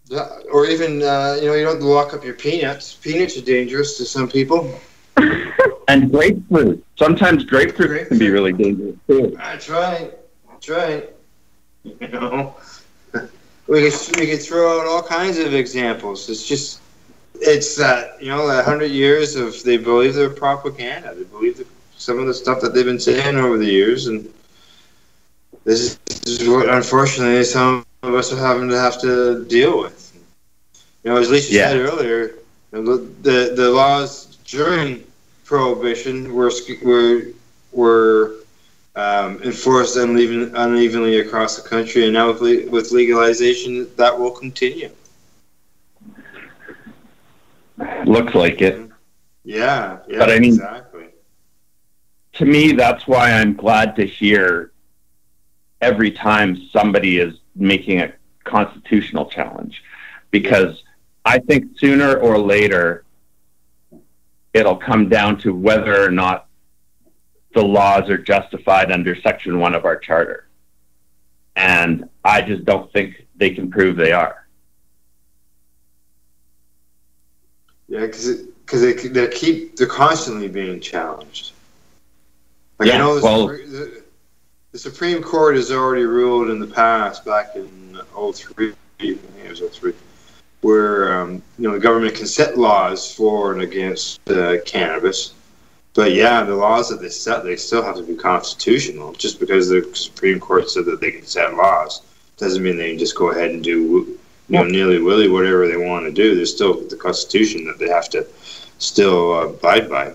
Yeah, or even, you don't have to lock up your peanuts. Peanuts are dangerous to some people. And grapefruit. Sometimes grapefruit can be really dangerous, too. That's right. You know, we could throw out all kinds of examples. It's that, 100 years of they believe their propaganda. They believe some of the stuff that they've been saying over the years, and this is what, unfortunately, some of us are having to deal with. As Alicia said earlier, the laws during Prohibition were enforced unevenly across the country, and now with legalization, that will continue. Looks like it. Yeah, but I mean, exactly. To me, that's why I'm glad to hear every time somebody is making a constitutional challenge, because I think sooner or later it'll come down to whether or not the laws are justified under Section 1 of our charter. And I just don't think they can prove they are. Yeah, because they're constantly being challenged. Like, I know the Supreme Court has already ruled in the past, back in 03, I think it was 03, where the government can set laws for and against cannabis. But yeah, the laws that they set, they still have to be constitutional. Just because the Supreme Court said that they can set laws doesn't mean they can just go ahead and do nilly-willy whatever they want to do. There's still the Constitution that they have to still abide by.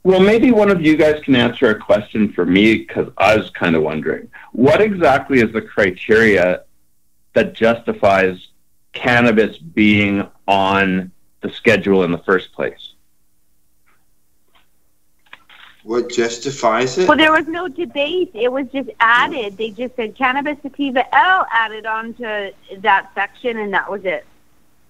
Well, maybe one of you guys can answer a question for me, because I was kind of wondering, what exactly is the criteria that justifies cannabis being on the schedule in the first place? What justifies it? Well, there was no debate. It was just added. They just said cannabis sativa L added onto that section, and that was it.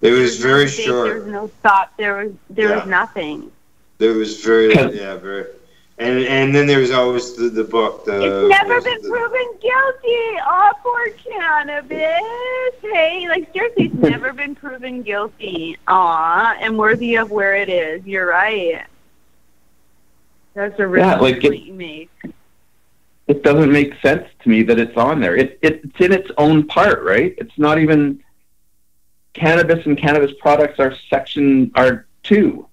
It was very short. There was no thought. There was nothing. There was very. And then there was always the book. It's never been proven guilty for cannabis. Hey, seriously, it's never been proven guilty. And worthy of where it is. You're right. That's a really good point you make. It doesn't make sense to me that it's on there. It's in its own part, right? It's not even cannabis, and cannabis products are Section 2.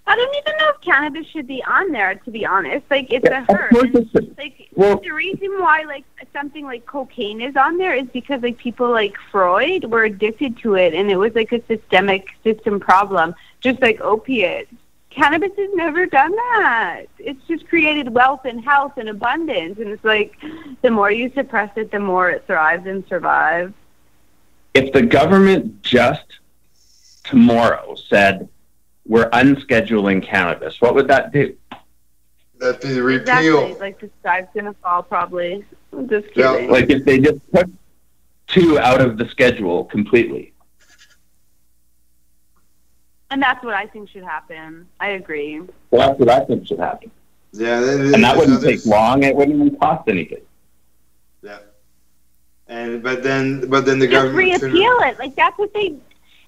I don't even know if cannabis should be on there, to be honest. It's a herb. The reason why, something like cocaine is on there is because, people like Freud were addicted to it, and it was, a system problem, just like opiates. Cannabis has never done that. It's just created wealth and health and abundance, and it's the more you suppress it, the more it thrives and survives. If the government just tomorrow said, we're unscheduling cannabis, what would that do? That'd be the repeal. Exactly. The sky's going to fall, probably. I'm just kidding. Yeah, if they just took 2 out of the schedule completely. And that's what I think should happen. I agree. Well, that's what I think should happen. Yeah. And that wouldn't take long. It wouldn't even cost anything. Yeah. But then the government... Just reappeal it.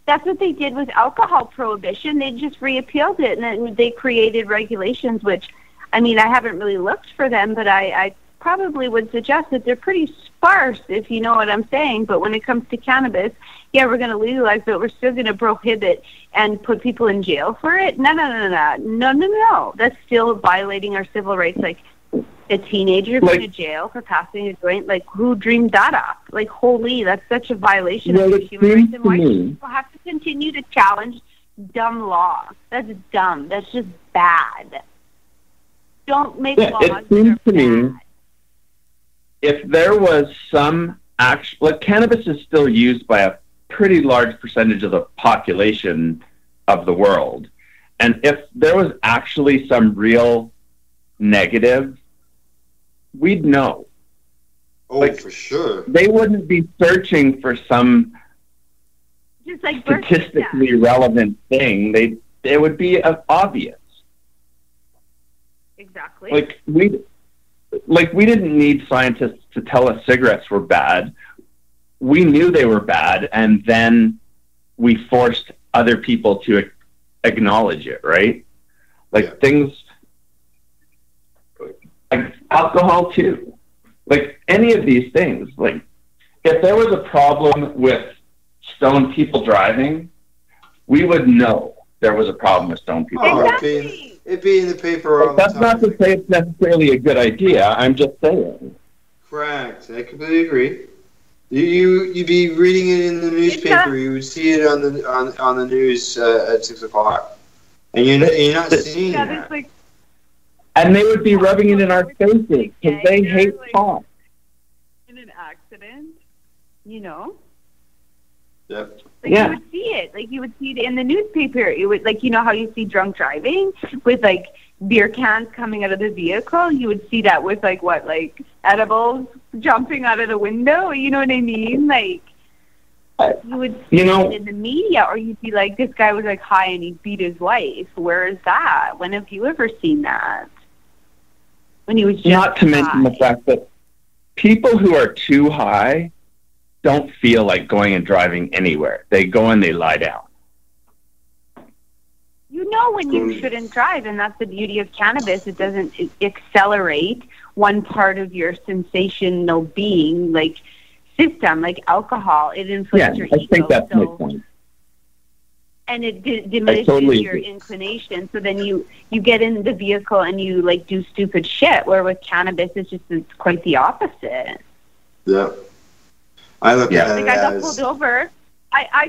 That's what they did with alcohol prohibition. They just reappealed it, and then they created regulations, which, I haven't really looked for them, but I probably would suggest that they're pretty sparse, if you know what I'm saying. But when it comes to cannabis, we're going to legalize, but we're still going to prohibit and put people in jail for it? No. That's still violating our civil rights. A teenager going to jail for passing a joint, who dreamed that up? Holy, that's such a violation of human rights. And why do people have to continue to challenge dumb law? That's dumb. That's just bad. Don't make laws it seems to me, if there was some cannabis is still used by a pretty large percentage of the population of the world. And if there was actually some real negative, we'd know. Oh, for sure. They wouldn't be searching for some just like statistically relevant thing. It would be obvious. Exactly. Like we didn't need scientists to tell us cigarettes were bad. We knew they were bad, and then we forced other people to acknowledge it, right? Like things like alcohol too. Like any of these things. Like if there was a problem with stoned people driving, we would know there was a problem with stoned people driving. It'd be in the paper all the That's time. not to say it's necessarily a good idea. I'm just saying. Correct. I completely agree. You'd be reading it in the newspaper. You would see it on the news at 6:00, and you're not seeing that. And they would be rubbing it in our faces because they hate pot. In an accident, you know. Yep. You would see it. Like you would see it in the newspaper. It would how you see drunk driving with like beer cans coming out of the vehicle. You would see that with edibles jumping out of the window. You know what I mean? Like you would see it in the media, or you'd be like, this guy was like high and he beat his wife. Where is that? When have you ever seen that? When he was just not to mention the fact that people who are too high don't feel like going and driving anywhere. They go and they lie down. You know when you shouldn't drive, and that's the beauty of cannabis. It doesn't accelerate one part of your sensational being, like system, like alcohol. It inflates your ego. I think that's my point. And it diminishes your inclination. So then you get in the vehicle and you do stupid shit. Where with cannabis, it's quite the opposite. Yeah. I look at it I got pulled over. I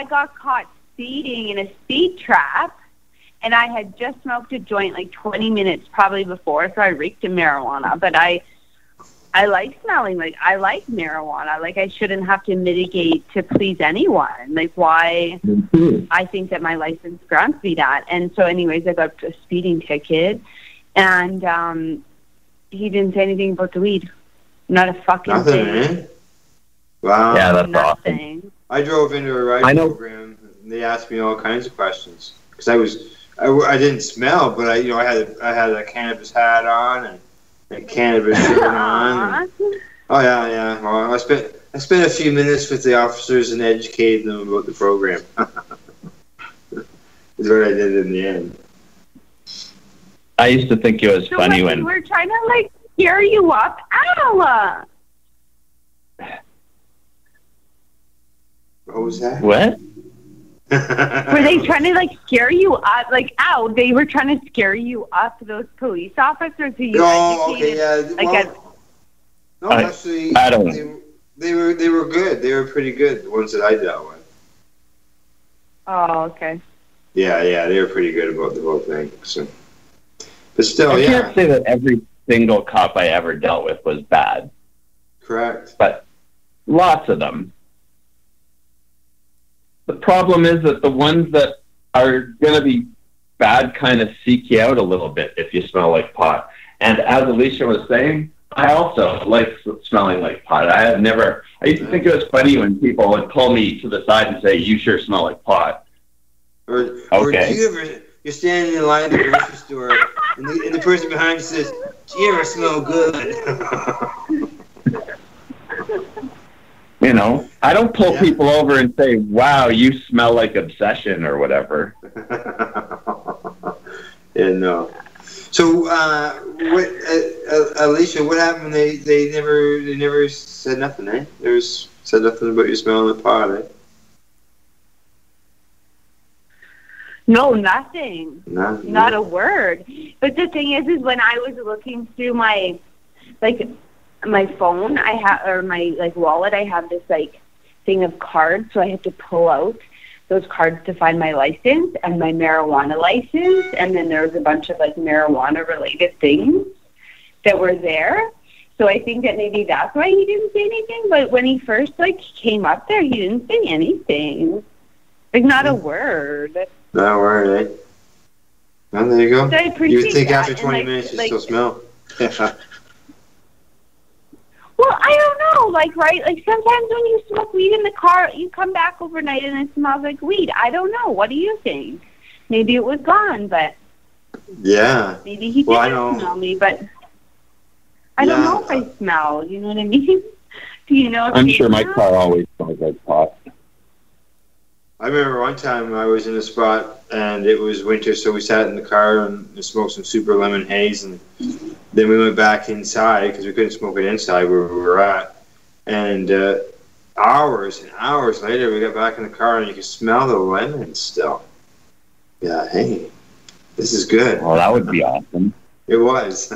got caught speeding in a speed trap, and I had just smoked a joint 20 minutes probably before, so I reeked of marijuana. But I like smelling I like marijuana. I shouldn't have to mitigate to please anyone. Why? I think that my license grants me that. And so, anyways, I got a speeding ticket, and he didn't say anything about the weed. Not a fucking thing. Man. Wow. Yeah, that's awesome. I drove into a ride program, and they asked me all kinds of questions because I didn't smell, but I had a cannabis hat on and a cannabis shirt on. And, oh yeah. Well, I spent a few minutes with the officers and educated them about the program. Is what I did in the end. I used to think it was funny when we're trying to scare you up. Ow! What was that? What? Were they trying to scare you up? Ow! They were trying to scare you up. Those police officers who you educated. Okay, yeah. Actually, I don't know. They were good. They were pretty good. The ones that I dealt with. Oh, okay. Yeah, they were pretty good about the whole thing. So, but still, I can't say that every single cop I ever dealt with was bad. Correct. But lots of them. The problem is that the ones that are going to be bad kind of seek you out a little bit if you smell like pot. And as Alicia was saying, I also like smelling like pot. I used to think it was funny when people would pull me to the side and say, "You sure smell like pot." Or you're standing in line at the grocery store, and the person behind you says, "Do you ever smell good?" I don't pull people over and say, "Wow, you smell like Obsession" or whatever. Yeah, no. So, Alicia, what happened? They never said nothing, eh? Never said nothing about you smelling the pot, eh? No, nothing. Not a word. But the thing is when I was looking through my phone, my wallet, I have this thing of cards, so I had to pull out those cards to find my license and my marijuana license, and then there was a bunch of marijuana related things that were there. So I think that maybe that's why he didn't say anything. But when he first came up there, he didn't say anything. Not a word. Not a word, eh? Well, there you go. So I appreciate You would think that. after 20 minutes you still smell. Well, I don't know, right? Sometimes when you smoke weed in the car, you come back overnight and it smells like weed. I don't know. What do you think? Maybe it was gone, but yeah. Maybe he didn't smell me, but I don't know if I smell. You know what I mean? Do you know? If I'm sure my car always smells like pot. I remember one time I was in a spot and it was winter, so we sat in the car and smoked some super lemon haze, and then we went back inside because we couldn't smoke it inside where we were at. And hours and hours later, we got back in the car and you could smell the lemon still. Yeah, hey, this is good. Well, that would be awesome. It was.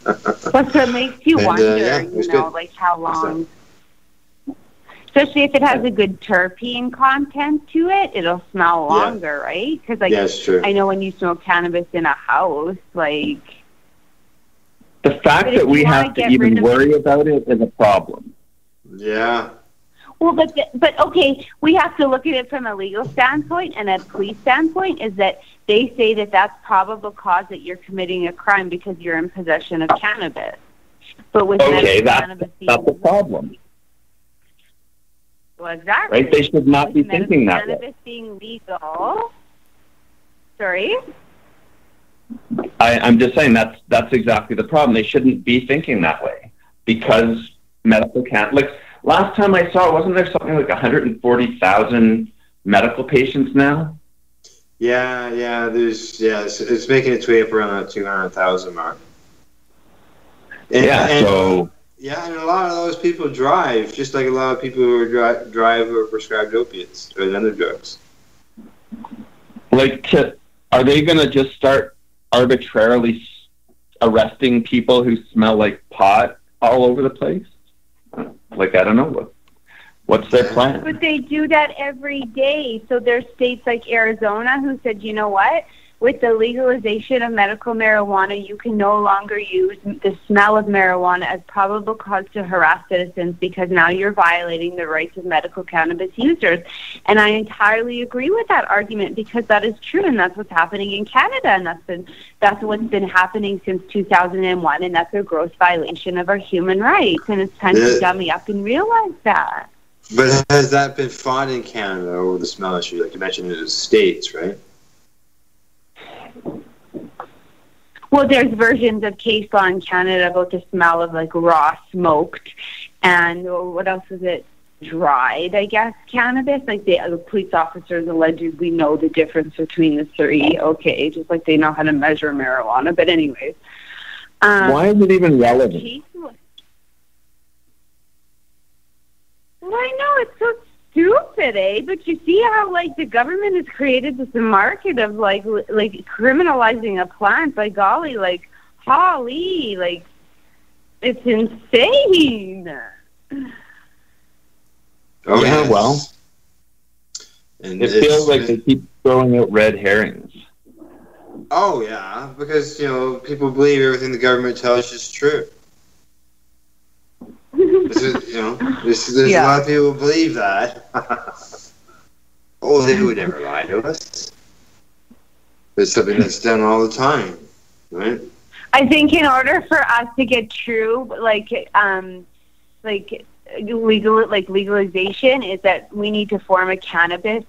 But so it makes you wonder, how long. Especially if it has a good terpene content to it, it'll smell longer, right? Because it's true. I know when you smoke cannabis in a house, the fact that we have to even worry about it is a problem. Yeah. Well, but okay, we have to look at it from a legal standpoint and a police standpoint. Is that they say that that's probable cause that you're committing a crime because you're in possession of cannabis. But with cannabis, that's a problem. Well, exactly. Right? They should not be thinking that way. Cannabis being legal. Sorry? I'm just saying that's exactly the problem. They shouldn't be thinking that way because medical cannabis. Last time I saw it, wasn't there something like 140,000 medical patients now? Yeah. It's making its way up around that 200,000 mark. And a lot of those people drive, just like a lot of people who drive or prescribed opiates or other drugs. Are they going to just start arbitrarily arresting people who smell like pot all over the place? I don't know. What's their plan? But they do that every day. So there's states like Arizona who said, you know what? With the legalization of medical marijuana, you can no longer use the smell of marijuana as probable cause to harass citizens because now you're violating the rights of medical cannabis users. And I entirely agree with that argument because that is true, and that's what's happening in Canada, and that's what's been happening since 2001, and that's a gross violation of our human rights. And it's time to dummy up and realize that. But has that been fought in Canada over the smell issue? Like you mentioned, it was states, right? Well, there's versions of case law in Canada about the smell of raw smoked and what else is it? Dried, I guess, cannabis. The police officers allegedly know the difference between the three. Okay, just like they know how to measure marijuana. But anyways. Why is it even relevant? Well, I know it's so stupid, eh? But you see how the government has created this market of criminalizing a plant. By golly, holly, it's insane. Oh yeah, well, and it feels like they keep throwing out red herrings. Oh yeah, because people believe everything the government tells you is true. There's a lot of people who believe that. They would never lie to us. It's something that's done all the time, right? I think in order for us to get true, legalization, is that we need to form a cannabis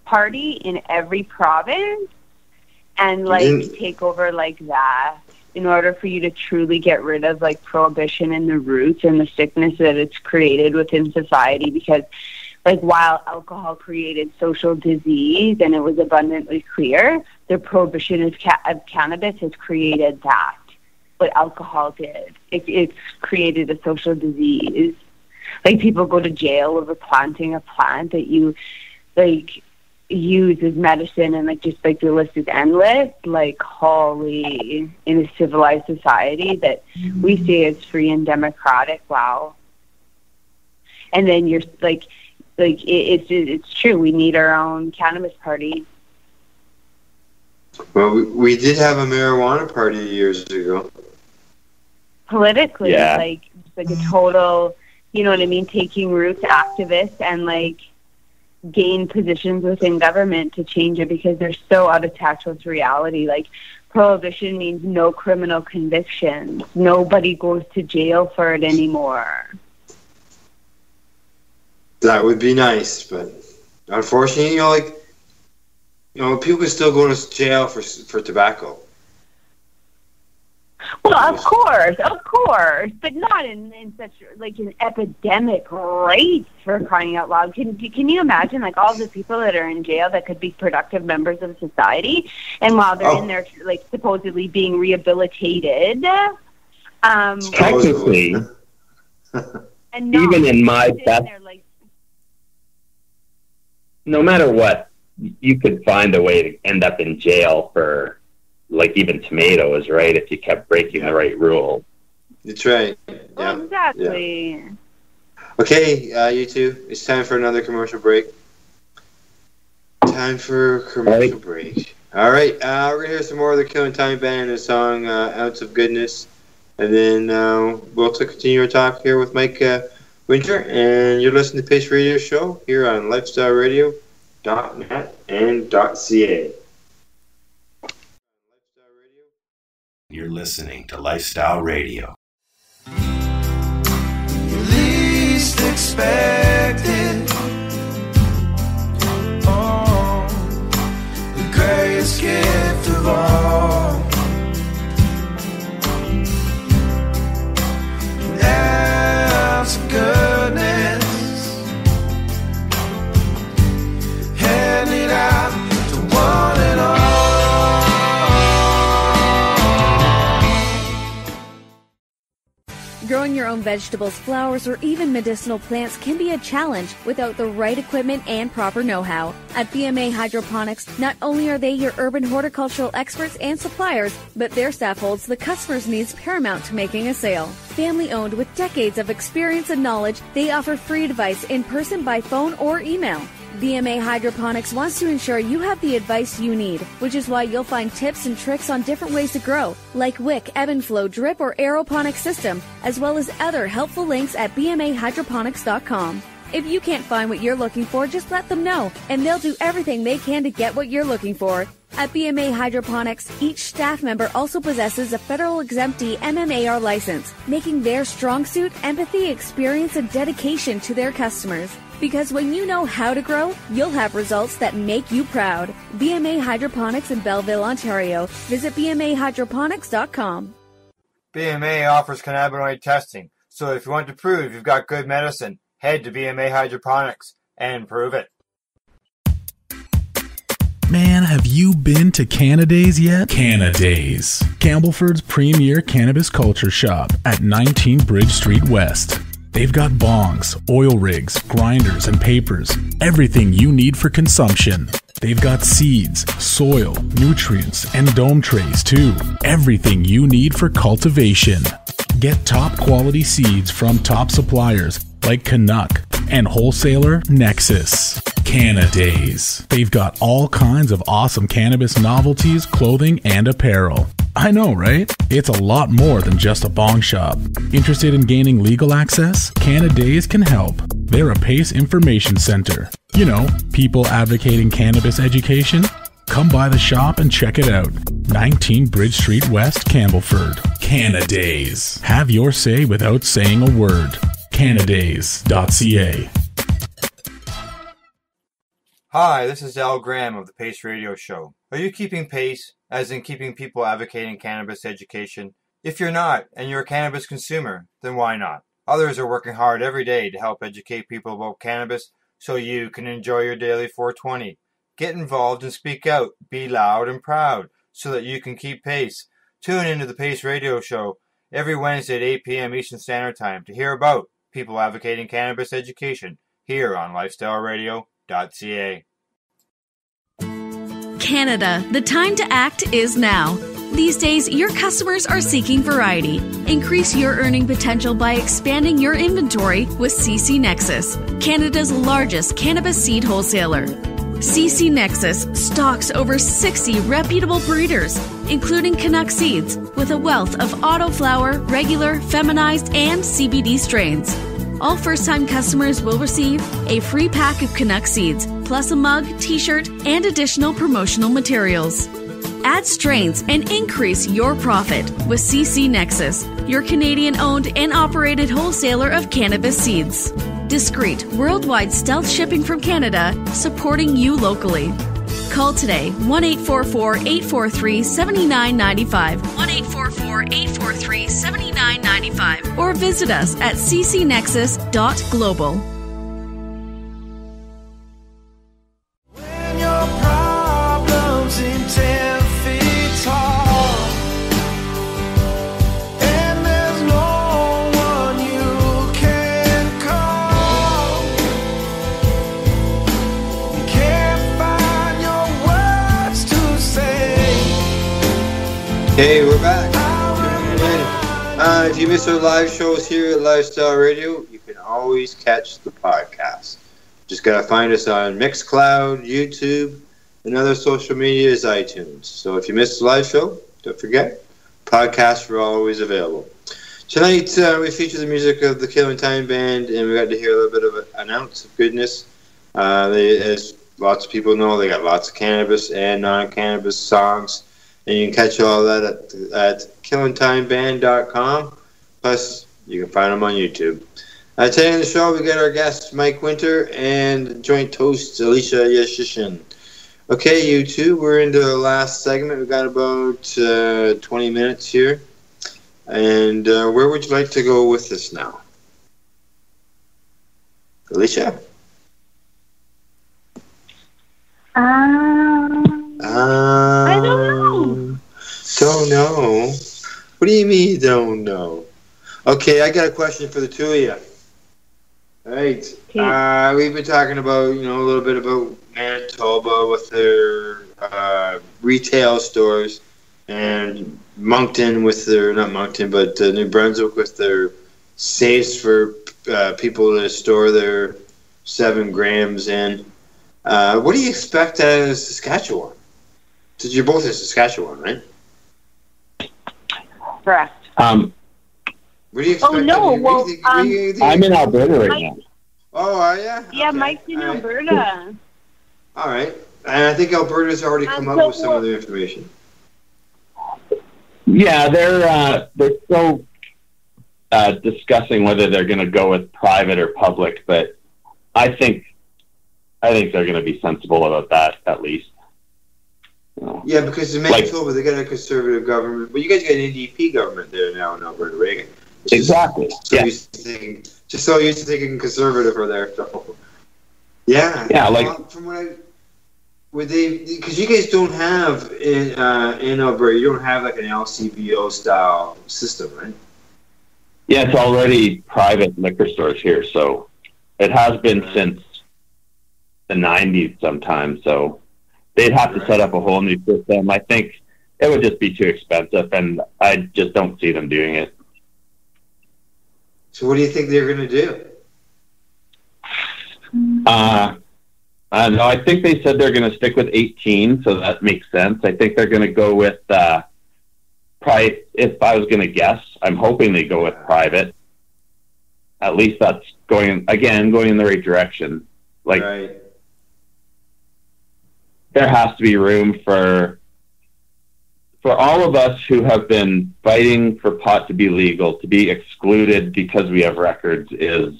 party in every province and take over that. In order for you to truly get rid of prohibition and the roots and the sickness that it's created within society, because while alcohol created social disease and it was abundantly clear, the prohibition of cannabis has created that. What alcohol did, it's created a social disease. People go to jail over planting a plant that you use as medicine, and the list is endless. Holy, in a civilized society that we say is free and democratic. Wow. And then you're it's true. We need our own cannabis party. Well, we did have a marijuana party years ago. Politically, Yeah. like a total, you know what I mean, taking roots activists and like gain positions within government to change it because they're so out of touch with reality. Like prohibition means no criminal convictions. Nobody goes to jail for it anymore. That would be nice, but unfortunately, people can still go to jail for tobacco. Well, of course, but not in such like an epidemic rate, for crying out loud. Can you imagine like all the people that are in jail that could be productive members of society, and while they're in there like supposedly being rehabilitated, technically, and even in my best, no matter what, you could find a way to end up in jail for. Like even tomatoes, right? If you kept breaking the right rule. That's right. Yeah. Exactly. Yeah. Okay, you two. It's time for another commercial break. Time for a commercial break. All right. We're gonna hear some more of the Killing Time Band and the song "Ounce of Goodness," and then we'll continue our talk here with Mike Winter. And you're listening to Pace Radio Show here on LifestyleRadio.net and .ca. You're listening to Lifestyle Radio. Least expected. Oh, the greatest gift of all. An ounce of goodness. Hand it out to one and all. Growing your own vegetables, flowers, or even medicinal plants can be a challenge without the right equipment and proper know-how. At BMA Hydroponics, not only are they your urban horticultural experts and suppliers, but their staff holds the customer's needs paramount to making a sale. Family-owned with decades of experience and knowledge, they offer free advice in person, by phone, or email. BMA Hydroponics wants to ensure you have the advice you need, which is why you'll find tips and tricks on different ways to grow, like wick, ebb and flow, drip, or aeroponic system, as well as other helpful links at bmahydroponics.com. If you can't find what you're looking for, just let them know, and they'll do everything they can to get what you're looking for. At BMA Hydroponics, each staff member also possesses a federal exemptee MMAR license, making their strong suit empathy, experience, and dedication to their customers. Because when you know how to grow, you'll have results that make you proud. BMA Hydroponics in Belleville, Ontario. Visit bmahydroponics.com. BMA offers cannabinoid testing, so if you want to prove you've got good medicine, head to BMA Hydroponics and prove it. Man, have you been to Canadays yet? Canadays, Campbellford's premier cannabis culture shop at 19 Bridge Street West. They've got bongs, oil rigs, grinders, and papers. Everything you need for consumption. They've got seeds, soil, nutrients, and dome trays too. Everything you need for cultivation. Get top quality seeds from top suppliers like Canuck and wholesaler Nexus. Canadays. They've got all kinds of awesome cannabis novelties, clothing, and apparel. I know, right? It's a lot more than just a bong shop. Interested in gaining legal access? Canadays can help. They're a PACE information center. You know, people advocating cannabis education. Come by the shop and check it out. 19 Bridge Street West, Campbellford. Canadays. Have your say without saying a word. Canadays.ca. Hi, this is Al Graham of the Pace Radio Show. Are you keeping pace, as in keeping people advocating cannabis education? If you're not, and you're a cannabis consumer, then why not? Others are working hard every day to help educate people about cannabis so you can enjoy your daily 420. Get involved and speak out. Be loud and proud so that you can keep pace. Tune into the Pace Radio Show every Wednesday at 8 p.m. Eastern Standard Time to hear about people advocating cannabis education here on LifestyleRadio.ca. Canada, the time to act is now. These days, your customers are seeking variety. Increase your earning potential by expanding your inventory with CC Nexus, Canada's largest cannabis seed wholesaler. CC Nexus stocks over 60 reputable breeders, including Canuck seeds, with a wealth of autoflower, regular, feminized, and CBD strains. All first-time customers will receive a free pack of Canuck seeds, plus a mug, t-shirt, and additional promotional materials. Add strains and increase your profit with CC Nexus, your Canadian-owned and operated wholesaler of cannabis seeds. Discreet, worldwide stealth shipping from Canada, supporting you locally. Call today, 1-844-843-7995, 1-844-843-7995, or visit us at ccnexus.global. When your problems seem 10 feet tall, and there's no one you can call, you can't find your words to say. Hey, we're back. If you miss our live shows here at Lifestyle Radio, you can always catch the podcast. Just gotta find us on Mixcloud, YouTube, and other social media as iTunes. So if you missed the live show, don't forget, podcasts are always available. Tonight, we feature the music of the Killing Time Band, and we got to hear a little bit of an ounce of goodness. As lots of people know, they got lots of cannabis and non-cannabis songs, and you can catch all that at killingtimeband.com. Plus, you can find them on YouTube. Today on the show, we got our guests, Mike Winter and joint host, Alicia Yashcheshen. Okay, you two, we're into the last segment. We've got about 20 minutes here. And where would you like to go with this now? Alicia? I don't know. Don't know? What do you mean you don't know? Okay, I got a question for the two of you. All right. We've been talking about, a little bit about Manitoba with their retail stores, and Moncton with their, not Moncton, but New Brunswick with their safes for people to store their 7 grams in. What do you expect out of Saskatchewan? Because you're both in Saskatchewan, right? Correct. What do you expect? Oh, no. Well, I'm in Alberta right now. Oh, are you? Yeah, Okay. Mike's in All right. Alberta. All right. And I think Alberta's already come up with some of the information. Yeah, they're still discussing whether they're going to go with private or public, but I think they're going to be sensible about that at least. Yeah, because in Manitoba they got a conservative government, but you guys got an NDP government there now in Alberta, Reagan. Exactly. Just so used to thinking conservative for there. So. Yeah. Yeah, from what because you guys don't have in Alberta, you don't have like an LCBO style system, right? Yeah, it's already private liquor stores here, so it has been since the 90s sometimes, so they'd have to set up a whole new system. I think it would just be too expensive, and I just don't see them doing it. So what do you think they're going to do? I don't know. I think they said they're going to stick with 18, so that makes sense. I think they're going to go with probably, if I was going to guess, I'm hoping they go with private. At least that's going in the right direction. Right. There has to be room for all of us who have been fighting for pot to be legal, to be excluded because we have records is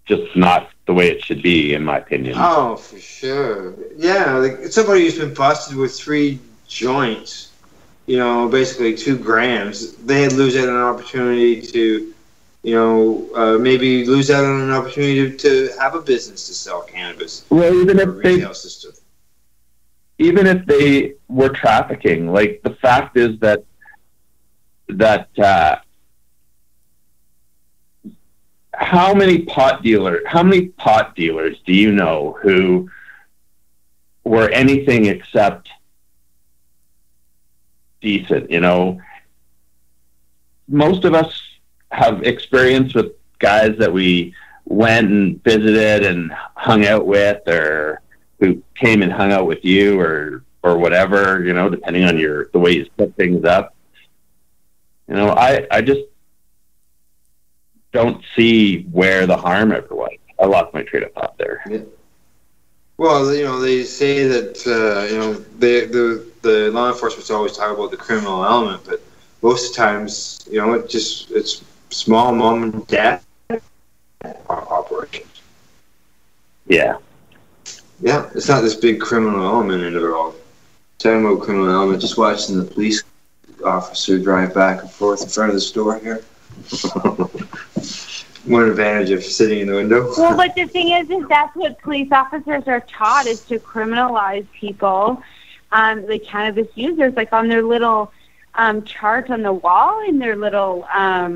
just not the way it should be, in my opinion. Oh, for sure. Yeah, like somebody who's been busted with 3 joints, basically 2 grams, they'd lose out on an opportunity to, maybe lose out on an opportunity to have a business to sell cannabis. Well, even if they were trafficking, like the fact is that how many pot dealers do you know who were anything except decent? Most of us have experience with guys that we went and visited and hung out with, or who came and hung out with you or whatever, you know, depending on the way you set things up. You know, I just don't see where the harm ever was. I lost my train of thought there. Yeah. Well, you know, they say that you know, the law enforcement's always talk about the criminal element, but most of the times, you know, it's small mom and dad operations. Yeah. Yeah, it's not this big criminal element in it all. Talking about criminal element, just watching the police officer drive back and forth in front of the store here. One advantage of sitting in the window. Well, but the thing is that's what police officers are taught, is to criminalize people, the cannabis users, like on their little chart on the wall, in their little, I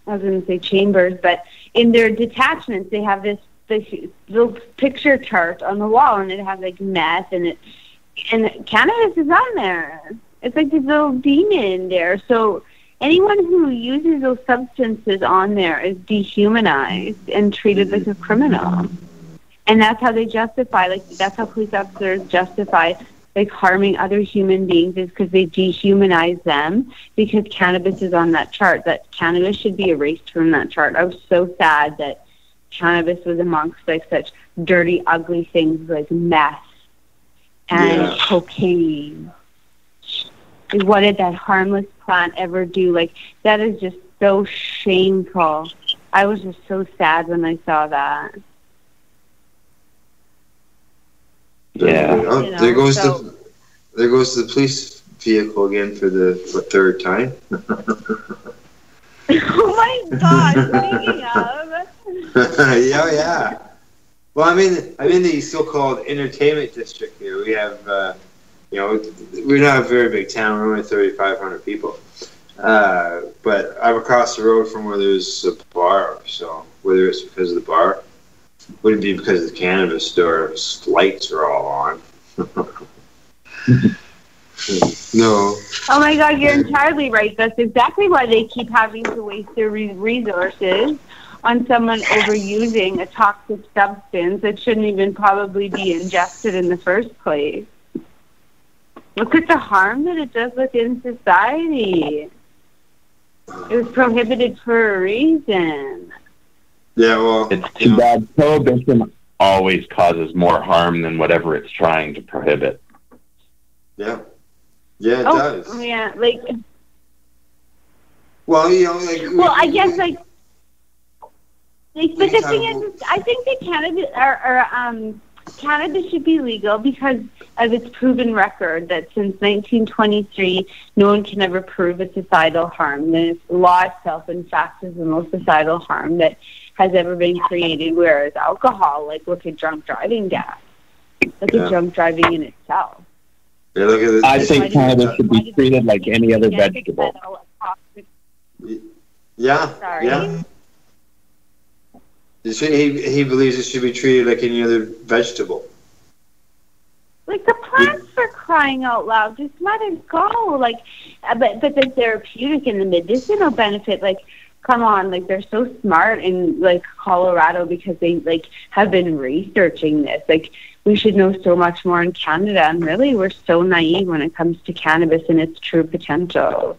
was going to say chambers, but in their detachments, they have this little picture chart on the wall, and it has like meth, and cannabis is on there. It's like this little demon there. So anyone who uses those substances on there is dehumanized and treated like a criminal. And that's how they justify, like, that's how police officers justify, like, harming other human beings, is because they dehumanize them because cannabis is on that chart. That cannabis should be erased from that chart. I was so sad that cannabis was amongst, like, such dirty, ugly things like meth and cocaine. Like, what did that harmless plant ever do? Like, that is just so shameful. I was just so sad when I saw that. Yeah. You know, there goes the police vehicle again for the third time. Oh my God! Speaking of. Yeah. Well, I'm in the so-called entertainment district here. We have, you know, we're not a very big town. We're only 3,500 people. But I'm across the road from where there's a bar. So whether it's because of the bar, wouldn't be because of the cannabis store. Lights are all on. No. Oh my God, you're entirely right. That's exactly why they keep having to waste their resources on someone overusing a toxic substance that shouldn't even probably be ingested in the first place. Look at the harm that it does within society. It was prohibited for a reason. Yeah, well, it's too bad. Prohibition always causes more harm than whatever it's trying to prohibit. Yeah. Yeah, it does. Yeah, like. Well, you know, like. Well, I guess, like, but the thing is, I think that cannabis should be legal because of its proven record that since 1923, no one can ever prove a societal harm. The law itself, in fact, is the most societal harm that has ever been created, whereas alcohol, like, look at drunk driving deaths. Look at drunk driving in itself. Yeah, look at this. I think cannabis should be treated like any other vegetable. Yeah. Sorry. Yeah. He believes it should be treated like any other vegetable. Like the plants, for crying out loud, just let it go. Like, but the therapeutic and the medicinal benefit, like, come on, like, they're so smart in, like, Colorado because they, like, have been researching this. Like, we should know so much more in Canada, and really we're so naive when it comes to cannabis and its true potential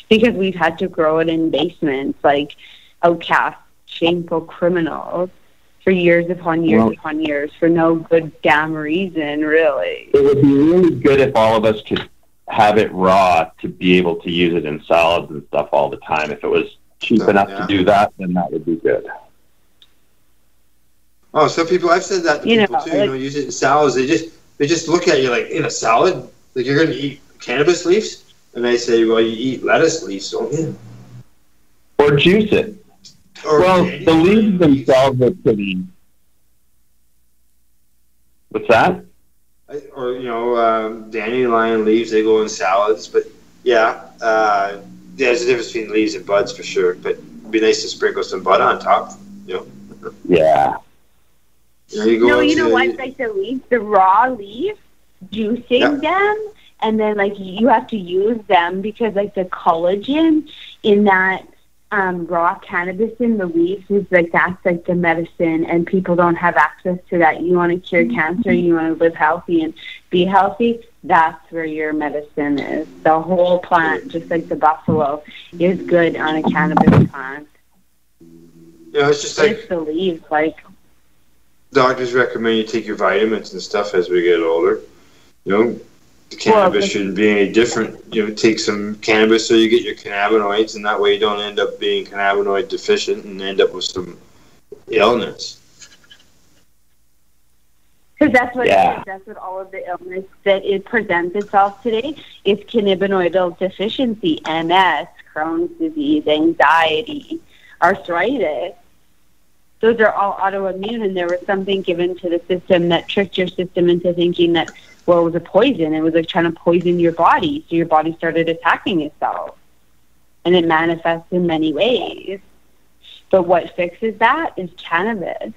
because we've had to grow it in basements like outcasts, shameful criminals for years upon years upon years for no good damn reason, really. It would be really good if all of us could have it raw to be able to use it in salads and stuff all the time. If it was cheap enough to do that, then that would be good. Oh, some people, I've said that to people too, like, use it in salads. They just look at you like, in a salad? Like, you're going to eat cannabis leaves? And they say, well, you eat lettuce leaves, don't you? Or juice it. Well, the leaves themselves are pretty. What's that? Or, you know, dandelion leaves, they go in salads. But, yeah, there's a difference between leaves and buds for sure. But it'd be nice to sprinkle some bud on top, you know? Yeah. You know what? Like the leaves, the raw leaves, juicing them, and then, like, you have to use them because, like, the collagen in that raw cannabis in the leaves is like, that's like the medicine, and people don't have access to that. You want to cure cancer, you want to live healthy and be healthy, that's where your medicine is. The whole plant, just like the buffalo, is good on a cannabis plant. You know, it's just like the leaves, like doctors recommend you take your vitamins and stuff as we get older. You know, the cannabis shouldn't be any different. You know, take some cannabis so you get your cannabinoids, and that way you don't end up being cannabinoid deficient and end up with some illness. Because that's what it is. That's what all of the illness that it presents itself today is cannabinoidal deficiency, MS, Crohn's disease, anxiety, arthritis. Those are all autoimmune, and there was something given to the system that tricked your system into thinking that, well, it was a poison. It was like trying to poison your body, so your body started attacking itself. And it manifests in many ways. But what fixes that is cannabis.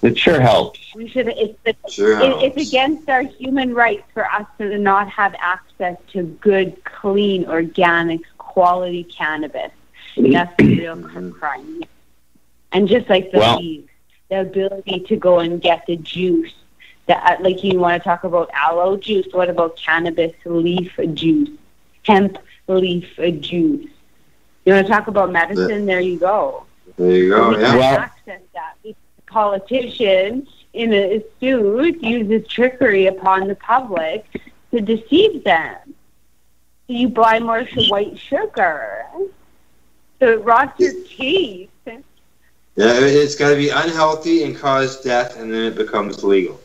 It sure helps. We should. It's against our human rights for us to not have access to good, clean, organic, quality cannabis. That's the real crime. And just like the leaves, the ability to go and get the juice. Like you want to talk about aloe juice, what about cannabis leaf juice, hemp leaf juice? You want to talk about medicine? There you go. There you go, we can't access that. The politician in a suit uses trickery upon the public to deceive them. So you buy more white sugar. So it rots your teeth. Yeah, it's got to be unhealthy and cause death, and then it becomes legal.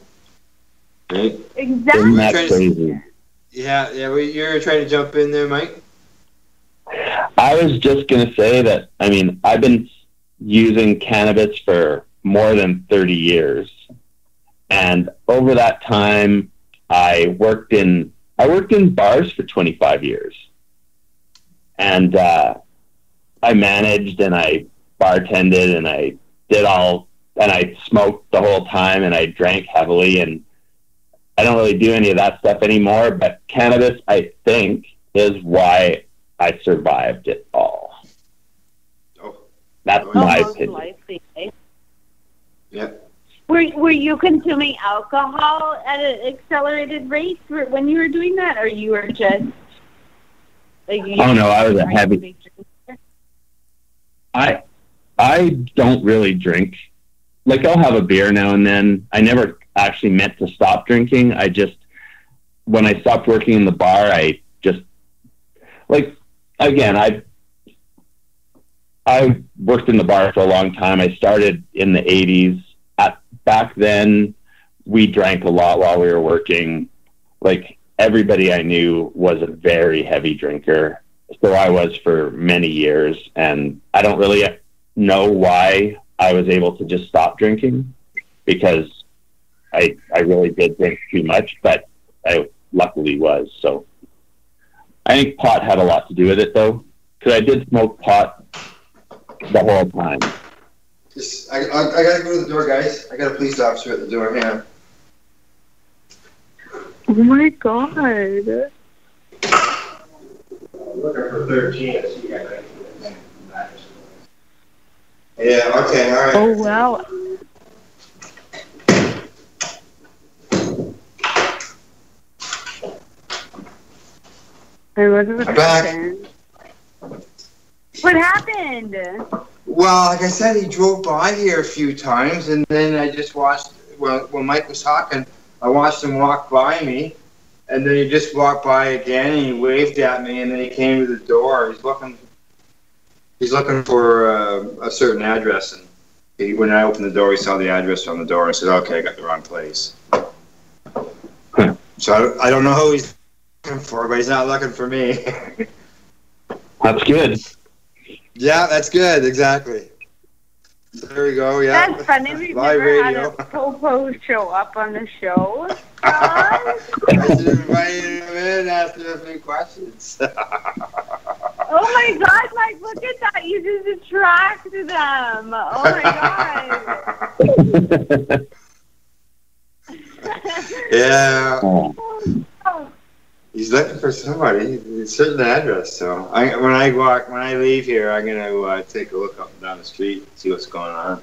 Right? Exactly. That's crazy. Yeah, you're trying to jump in there, Mike? I was just going to say that, I mean, I've been using cannabis for more than 30 years. And over that time, I worked in bars for 25 years. And I managed and I bartended and I did all, and I smoked the whole time and I drank heavily, and I don't really do any of that stuff anymore, but cannabis, I think, is why I survived it all. That's my opinion. Likely, eh? Yeah. Were you consuming alcohol at an accelerated rate when you were doing that, or you were just like? Oh no, I was a heavy. I don't really drink. Like, I'll have a beer now and then. I never actually meant to stop drinking. I just, when I stopped working in the bar, I just, like, again, I worked in the bar for a long time. I started in the 80s. Back then, we drank a lot while we were working. Like, everybody I knew was a very heavy drinker. So I was for many years, and I don't really know why I was able to just stop drinking, because I really did drink too much, but I luckily was. So I think pot had a lot to do with it, though, because I did smoke pot the whole time. I gotta go to the door, guys. I got a police officer at the door. Hang on. Oh my God. I'm looking for 13. Yeah, okay, all right. Oh, wow. I'm back. What happened? Well, like I said, he drove by here a few times, and then I just watched, when Mike was talking, I watched him walk by me, and then he just walked by again, and he waved at me, and then he came to the door. He's looking for a certain address, and when I opened the door, he saw the address on the door. I said, okay, I got the wrong place. So I don't know who he's looking for, but he's not looking for me. That's good. Yeah, that's good, exactly. There we go, yeah. That's funny. We've Live never radio. had a popo show up on the show. I should have invited him in and asked him a few questions. Oh my God, Mike, look at that. You just attract them. Oh my God. Yeah. Oh. He's looking for somebody. It's a certain address. So when I leave here, I'm gonna take a look up and down the street, see what's going on.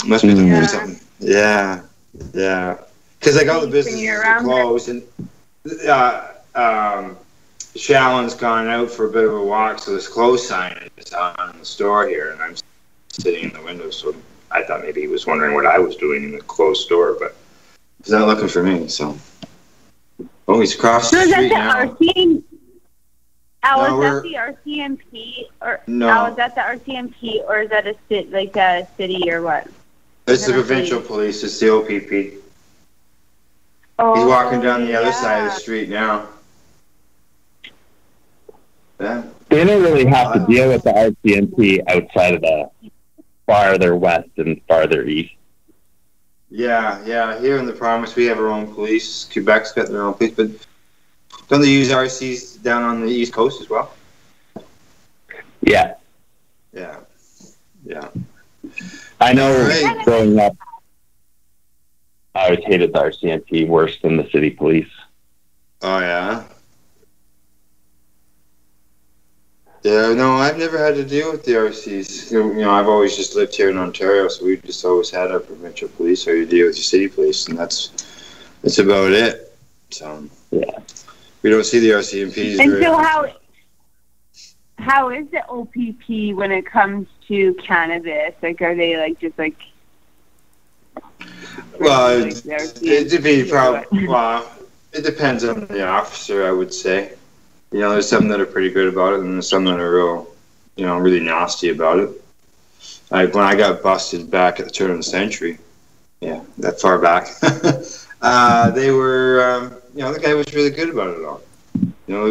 Must be looking for something. Yeah. Because like all the businesses are closed, and Shallon's gone out for a bit of a walk, so this close sign is on the store here, and I'm sitting in the window. So I thought maybe he was wondering what I was doing in the closed store, but he's not looking for me. So. Oh, he's across the street now. Was that the RCMP, or no? Was that the RCMP, or is that a city or what? It's the provincial police. It's the OPP. Oh, he's walking down the other side of the street now. Yeah. They don't really have to deal with the RCMP outside of the farther west and farther east. Yeah. Here in the province, we have our own police. Quebec's got their own police, but don't they use RCs down on the East Coast as well? Yeah. I know growing up, I always hated the RCMP worse than the city police. Oh, yeah? Yeah, no, I've never had to deal with the RCs. I've always just lived here in Ontario, so we just always had our provincial police, or you deal with your city police, and that's about it. So yeah, we don't see the RCMPs. And so how is the OPP when it comes to cannabis? Like, are they just Well, it depends on the officer, I would say. There's some that are pretty good about it, and there's some that are real, really nasty about it. Like when I got busted back at the turn of the century, that far back, they were, the guy was really good about it all.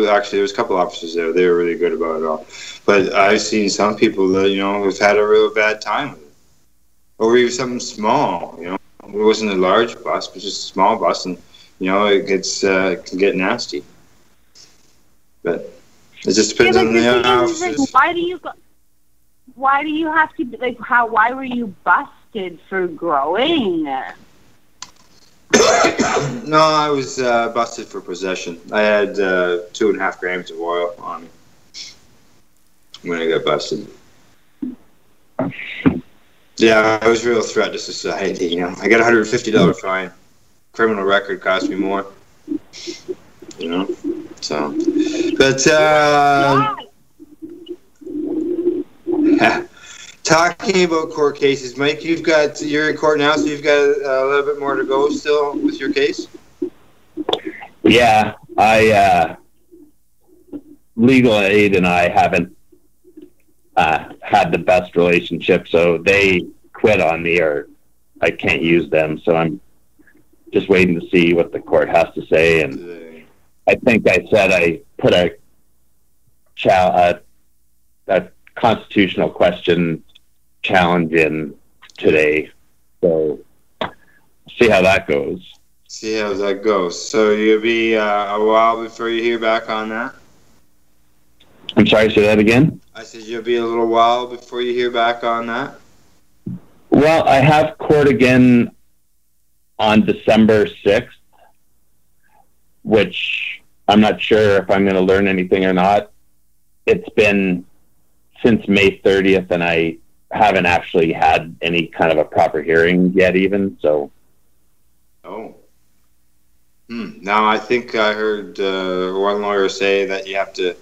Actually, there was a couple officers there. They were really good about it all. But I've seen some people that, have had a real bad time with it. Or even something small, It wasn't a large bust, but just a small bust, and, it can get nasty. But it just depends on the officers. Why do you have to why were you busted for growing? No, I was busted for possession. I had 2.5 grams of oil on me when I got busted. Yeah, I was a real threat to society. I got a $150 fine. Criminal record cost me more. So, but talking about court cases, Mike, you're in court now, so you've got a little bit more to go still with your case. Yeah, legal aid and I haven't had the best relationship, so they quit on me, or I can't use them. So I'm just waiting to see what the court has to say, and I think I said I put a constitutional question challenge in today. So see how that goes. So you'll be a while before you hear back on that? I'm sorry, say that again? I said you'll be a little while before you hear back on that? Well, I have court again on December 6th, which I'm not sure if I'm going to learn anything or not. It's been since May 30th, and I haven't actually had any kind of a proper hearing yet even, so. Oh. Now, I think I heard one lawyer say that you have to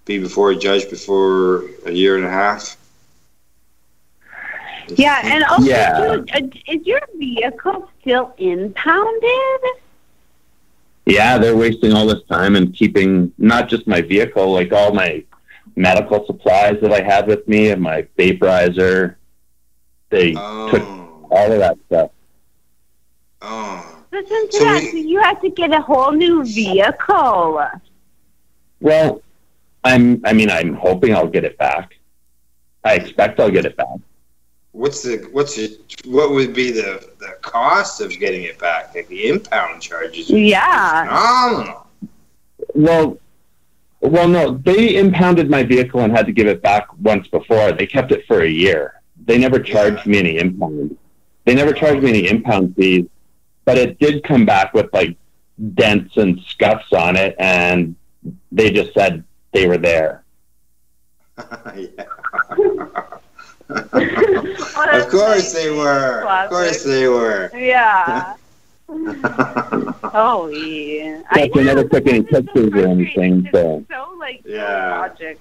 be before a judge before a year and a half. Yeah, and also, is your vehicle still impounded? Yeah, they're wasting all this time and keeping not just my vehicle, like all my medical supplies that I had with me and my vaporizer. They took all of that stuff. Listen to that. So you have to get a whole new vehicle. Well, I'm hoping I'll get it back. I expect I'll get it back. What would be the cost of getting it back? Like the impound charges? Yeah. Phenomenal. Well, no, they impounded my vehicle and had to give it back once before. They kept it for a year. They never charged me any impound. They never charged me any impound fees, but it did come back with like dents and scuffs on it, and they just said they were there. Of course they were. Of course they were. Yeah. Oh, yeah. But they never took any pictures or anything. So logic.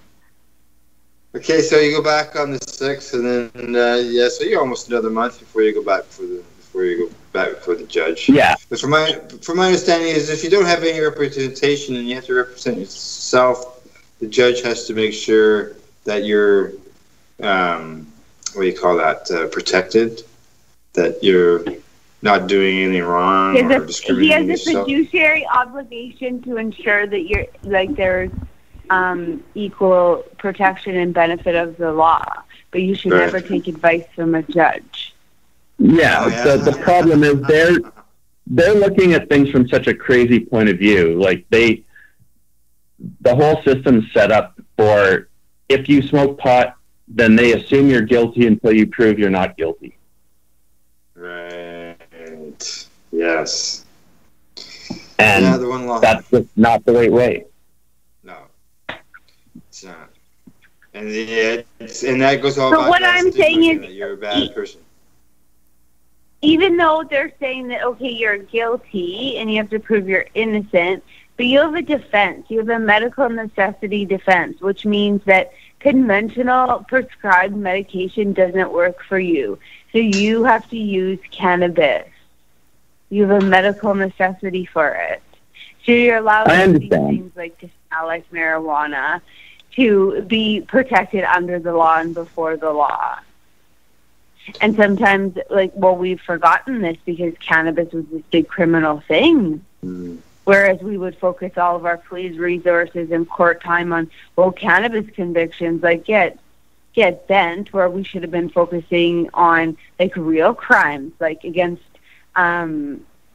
Okay, so you go back on the 6th, and then so you're almost another month before you go back before the judge. Yeah. But from my understanding is if you don't have any representation and you have to represent yourself, the judge has to make sure that you're protected, that you're not doing anything wrong or discriminating He has a fiduciary obligation to ensure that you're there's equal protection and benefit of the law, but you should never take advice from a judge. Yeah, the problem is they're looking at things from such a crazy point of view. Like the whole system's set up for if you smoke pot, then they assume you're guilty until you prove you're not guilty. Right. Yes. And that's just not the right way. No, it's not. And that goes all. But what I'm saying is, that you're a bad person. Even though they're saying that you're guilty and you have to prove you're innocent, but you have a defense. You have a medical necessity defense, which means that conventional prescribed medication doesn't work for you. So you have to use cannabis. You have a medical necessity for it. So you're allowed to do things like marijuana to be protected under the law and before the law. And sometimes, we've forgotten this because cannabis was this big criminal thing. Whereas we would focus all of our police resources and court time on, cannabis convictions, get bent, where we should have been focusing on, real crimes, against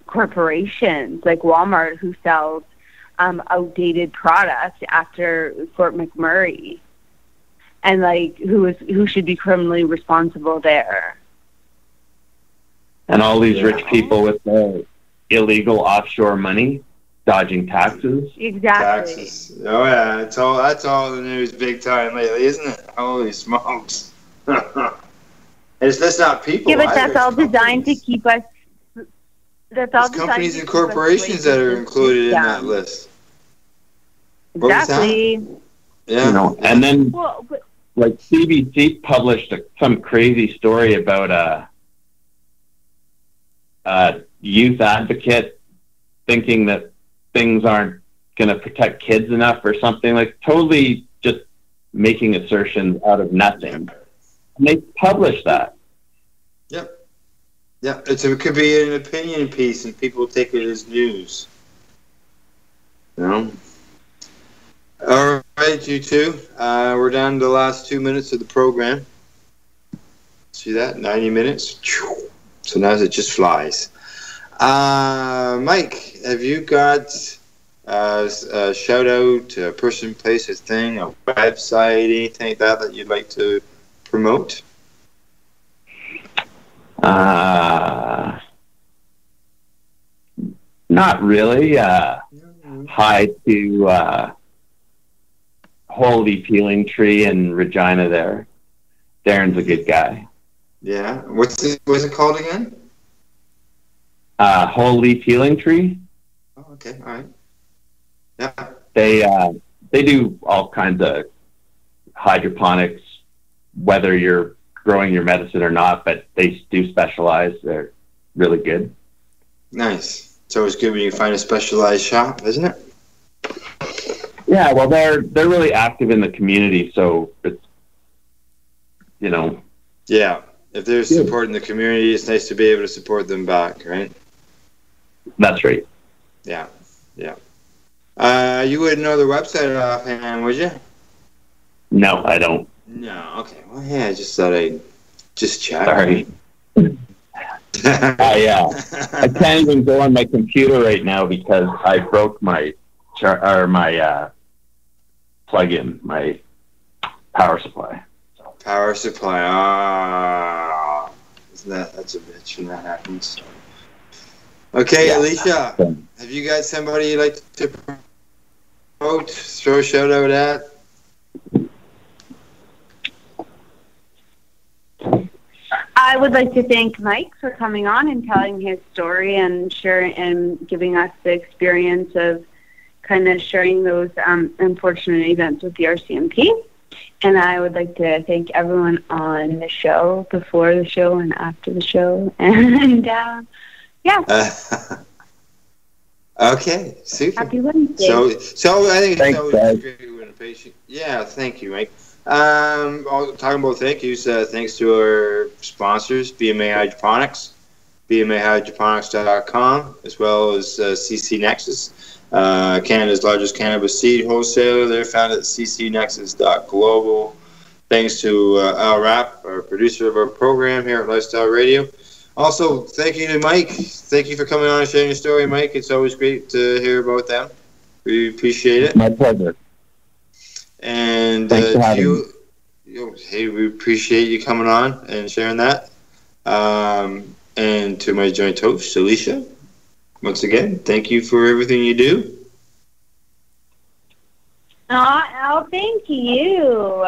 corporations, like Walmart, who sells outdated products after Fort McMurray. And, who should be criminally responsible there. And all these rich people with their illegal offshore money, dodging taxes. Exactly. Taxes. Oh, yeah. That's all the news big time lately, isn't it? Holy smokes. That's not people. Yeah, but that's all designed to keep us... That's all companies and corporations that are included in that list. Exactly. Yeah. And then... CBC published some crazy story about a youth advocate thinking that things aren't going to protect kids enough or something, totally just making assertions out of nothing. And they published that. Yep. Yeah, it could be an opinion piece and people take it as news. All right, you two. We're down to the last 2 minutes of the program. See that? 90 minutes. So now it just flies. Mike, have you got a shout out, a person, place, a thing, a website, anything like that you'd like to promote? Not really. Hi to Holy Peeling Tree in Regina there. Darren's a good guy. Yeah. What's it called again? Holy Peeling Tree. Oh, okay. All right. Yeah. They do all kinds of hydroponics, whether you're growing your medicine or not, but they do specialize. They're really good. Nice. It's always good when you find a specialized shop, isn't it? Yeah, well, they're really active in the community, so it's, Yeah, if they're supporting the community, it's nice to be able to support them back, right? That's right. Yeah. You wouldn't know the website offhand, would you? No, I don't. No, okay. Well, yeah, I just thought I'd just chat. Sorry. I can't even go on my computer right now because I broke my plug-in, my power supply. Power supply. That's a bitch when that happens. Okay, Yeah. Alicia, have you got somebody you'd like to promote, throw a shout out at? I would like to thank Mike for coming on and telling his story and sharing and giving us the experience of kind of sharing those unfortunate events with the RCMP. And I would like to thank everyone on the show, before the show and after the show. And yeah. Okay, super. Happy Wednesday. So I think Thanks, it's always guys. great when a patient. Yeah, thank you, Mike. Talking about thank yous, thanks to our sponsors, BMA Hydroponics, BMAHydroponics.com, as well as CC Nexus, Canada's largest cannabis seed wholesaler. They're found at ccnexus.global. Thanks to Al Rapp, our producer of our program here at Lifestyle Radio. Also, thank you to Mike. Thank you for coming on and sharing your story, Mike. It's always great to hear about them. We appreciate it. My pleasure. And Thanks for having me. Hey, we appreciate you coming on and sharing that. And to my joint host, Alicia, once again, thank you for everything you do. Oh, thank you.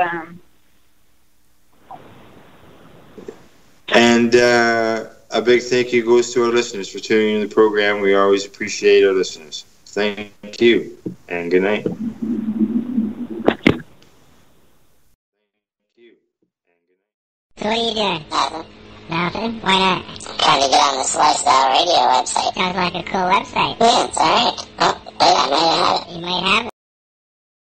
And a big thank you goes to our listeners for tuning in the program. We always appreciate our listeners. Thank you, and good night. So what are you doing? Nothing. Nothing? Why not? Trying to get on this Lifestyle Radio website. Sounds like a cool website. Yeah, it's alright. Oh, wait, I might have it. You might have it.